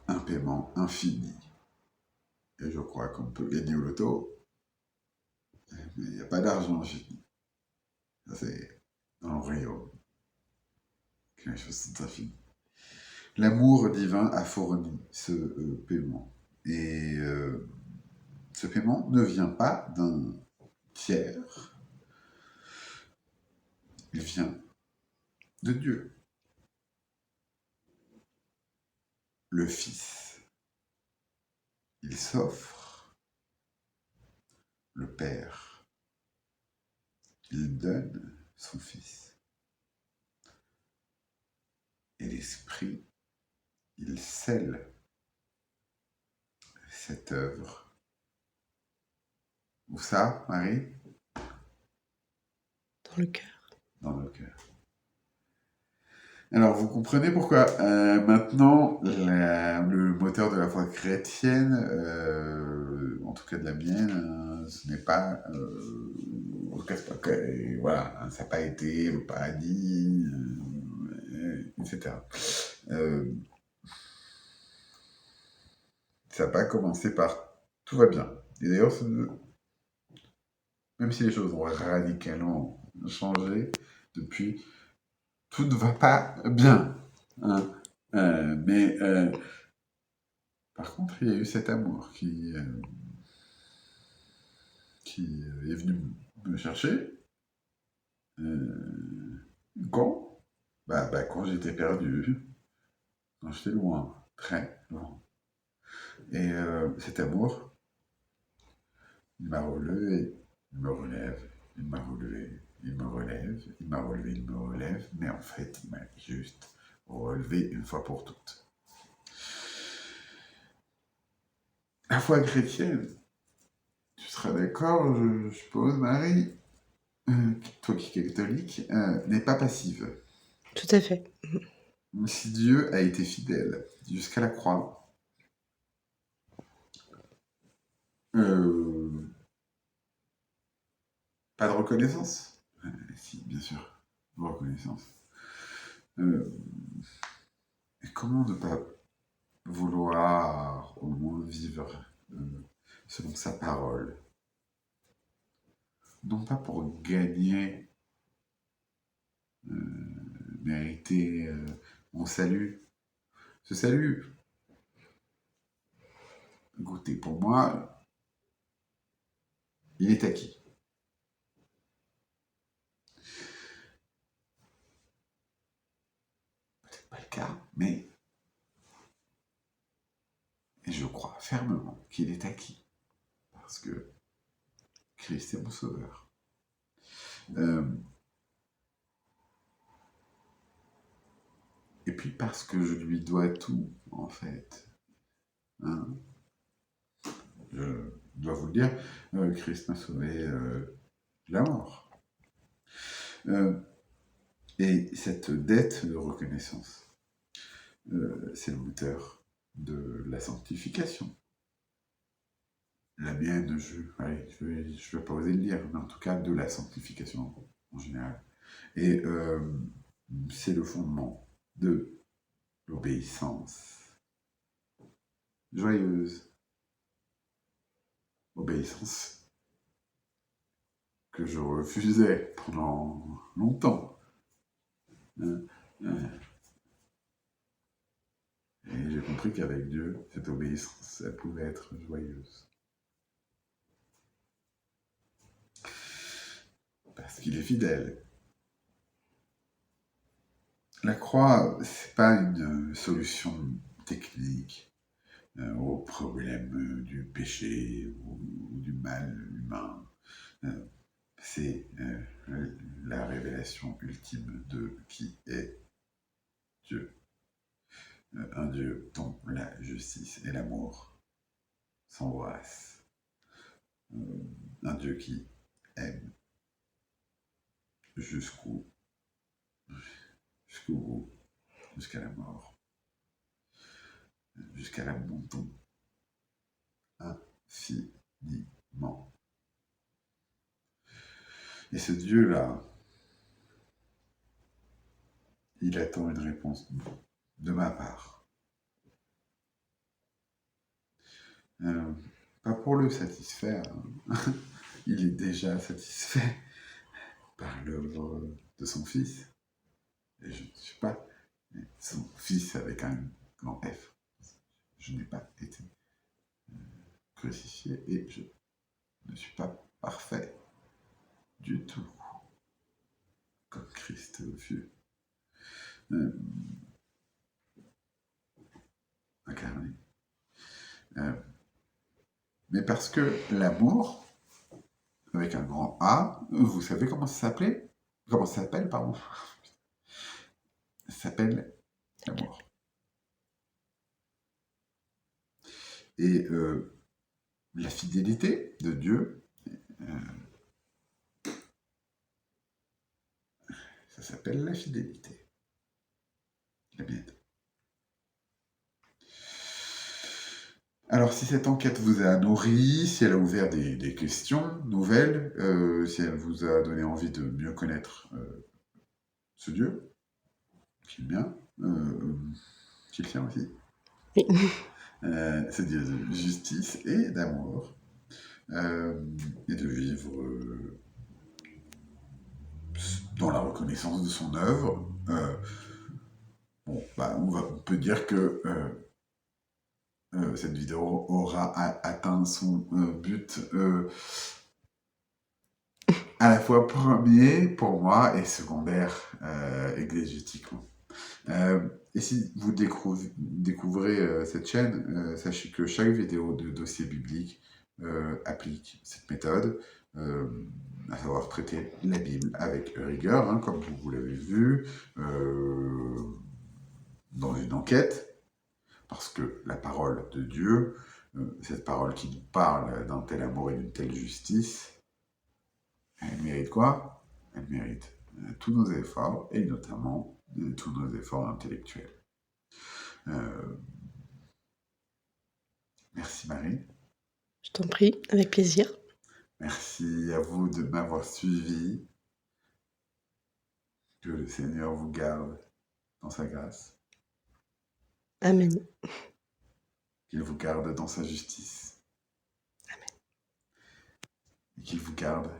Un paiement infini. Et je crois qu'on peut gagner au loto, mais il n'y a pas d'argent infini. Ça, c'est dans le royaume que les choses sont infinies. L'amour divin a fourni ce paiement. Et ce paiement ne vient pas d'un tiers, il vient de Dieu. Le Fils, il s'offre. Le Père, il donne son Fils. Et l'Esprit, il scelle cette œuvre. Où ça, Marie? Dans le cœur. Dans le cœur. Alors, vous comprenez pourquoi maintenant, le moteur de la foi chrétienne, en tout cas de la mienne, ce n'est pas... en tout cas, c'est pas, voilà, ça n'a pas été le paradis, etc. Ça n'a pas commencé par tout va bien. Et d'ailleurs, même si les choses ont radicalement changé depuis, tout ne va pas bien. Hein. Mais par contre, il y a eu cet amour qui est venu me chercher. Quand quand j'étais perdu, quand j'étais loin, très loin. Et cet amour, il m'a relevé, il me relève, il m'a relevé, il me relève, il m'a relevé, il me relève, mais en fait, il m'a juste relevé une fois pour toutes. La foi chrétienne, tu seras d'accord, je suppose, Marie, toi qui es catholique, n'est pas passive. Tout à fait. Si Dieu a été fidèle jusqu'à la croix, pas de reconnaissance. Si, bien sûr, de reconnaissance. Et comment ne pas vouloir au moins vivre selon sa parole? Non pas pour gagner, mériter mon salut. Ce salut, écoutez, pour moi, il est acquis. Peut-être pas le cas, mais je crois fermement qu'il est acquis. Parce que Christ est mon sauveur. Et puis parce que je lui dois tout, en fait. Hein, je dois vous le dire, Christ m'a sauvé de la mort. Et cette dette de reconnaissance, c'est le moteur de la sanctification. La mienne, je vais pas oser le dire, mais en tout cas de la sanctification en général. Et c'est le fondement de l'obéissance joyeuse. Obéissance que je refusais pendant longtemps. Euh, euh, Et j'ai compris qu'avec Dieu, cette obéissance, elle pouvait être joyeuse. Parce qu'il est fidèle. La croix, c'est pas une solution technique au problème du péché ou du mal humain. Euh, c'est la révélation ultime de qui est Dieu. Un Dieu dont la justice et l'amour s'embrassent. Un Dieu qui aime jusqu'au bout, jusqu'à la mort, jusqu'à l'abandon, infiniment. Et ce Dieu-là, il attend une réponse de ma part. Pas pour le satisfaire, hein. Il est déjà satisfait par l'œuvre de son Fils. Et je ne suis pas son Fils avec un grand F. Je n'ai pas été crucifié et je ne suis pas parfait du tout, comme Christ fut incarné. Mais parce que l'amour, avec un grand A, vous savez comment ça s'appelait? Comment ça s'appelle, pardon? Ça s'appelle l'amour. Et la fidélité de Dieu, ça s'appelle la fidélité. La mienne. Alors, si cette enquête vous a nourri, si elle a ouvert des questions nouvelles, si elle vous a donné envie de mieux connaître ce Dieu, qui est le mien, qui est le sien aussi, Oui. ce Dieu de justice et d'amour, et de vivre dans la reconnaissance de son œuvre, bon, bah, on peut dire que cette vidéo aura atteint son but à la fois premier pour moi et secondaire exégétiquement. Et si vous découvrez cette chaîne, sachez que chaque vidéo de dossier biblique applique cette méthode, à savoir traiter la Bible avec rigueur, hein, comme vous l'avez vu, dans une enquête, parce que la parole de Dieu, cette parole qui nous parle d'un tel amour et d'une telle justice, elle mérite quoi? Elle mérite tous nos efforts, et notamment tous nos efforts intellectuels. Merci Marie. Je t'en prie, avec plaisir. Merci à vous de m'avoir suivi. Que le Seigneur vous garde dans sa grâce. Amen. Qu'il vous garde dans sa justice. Amen. Et qu'il vous garde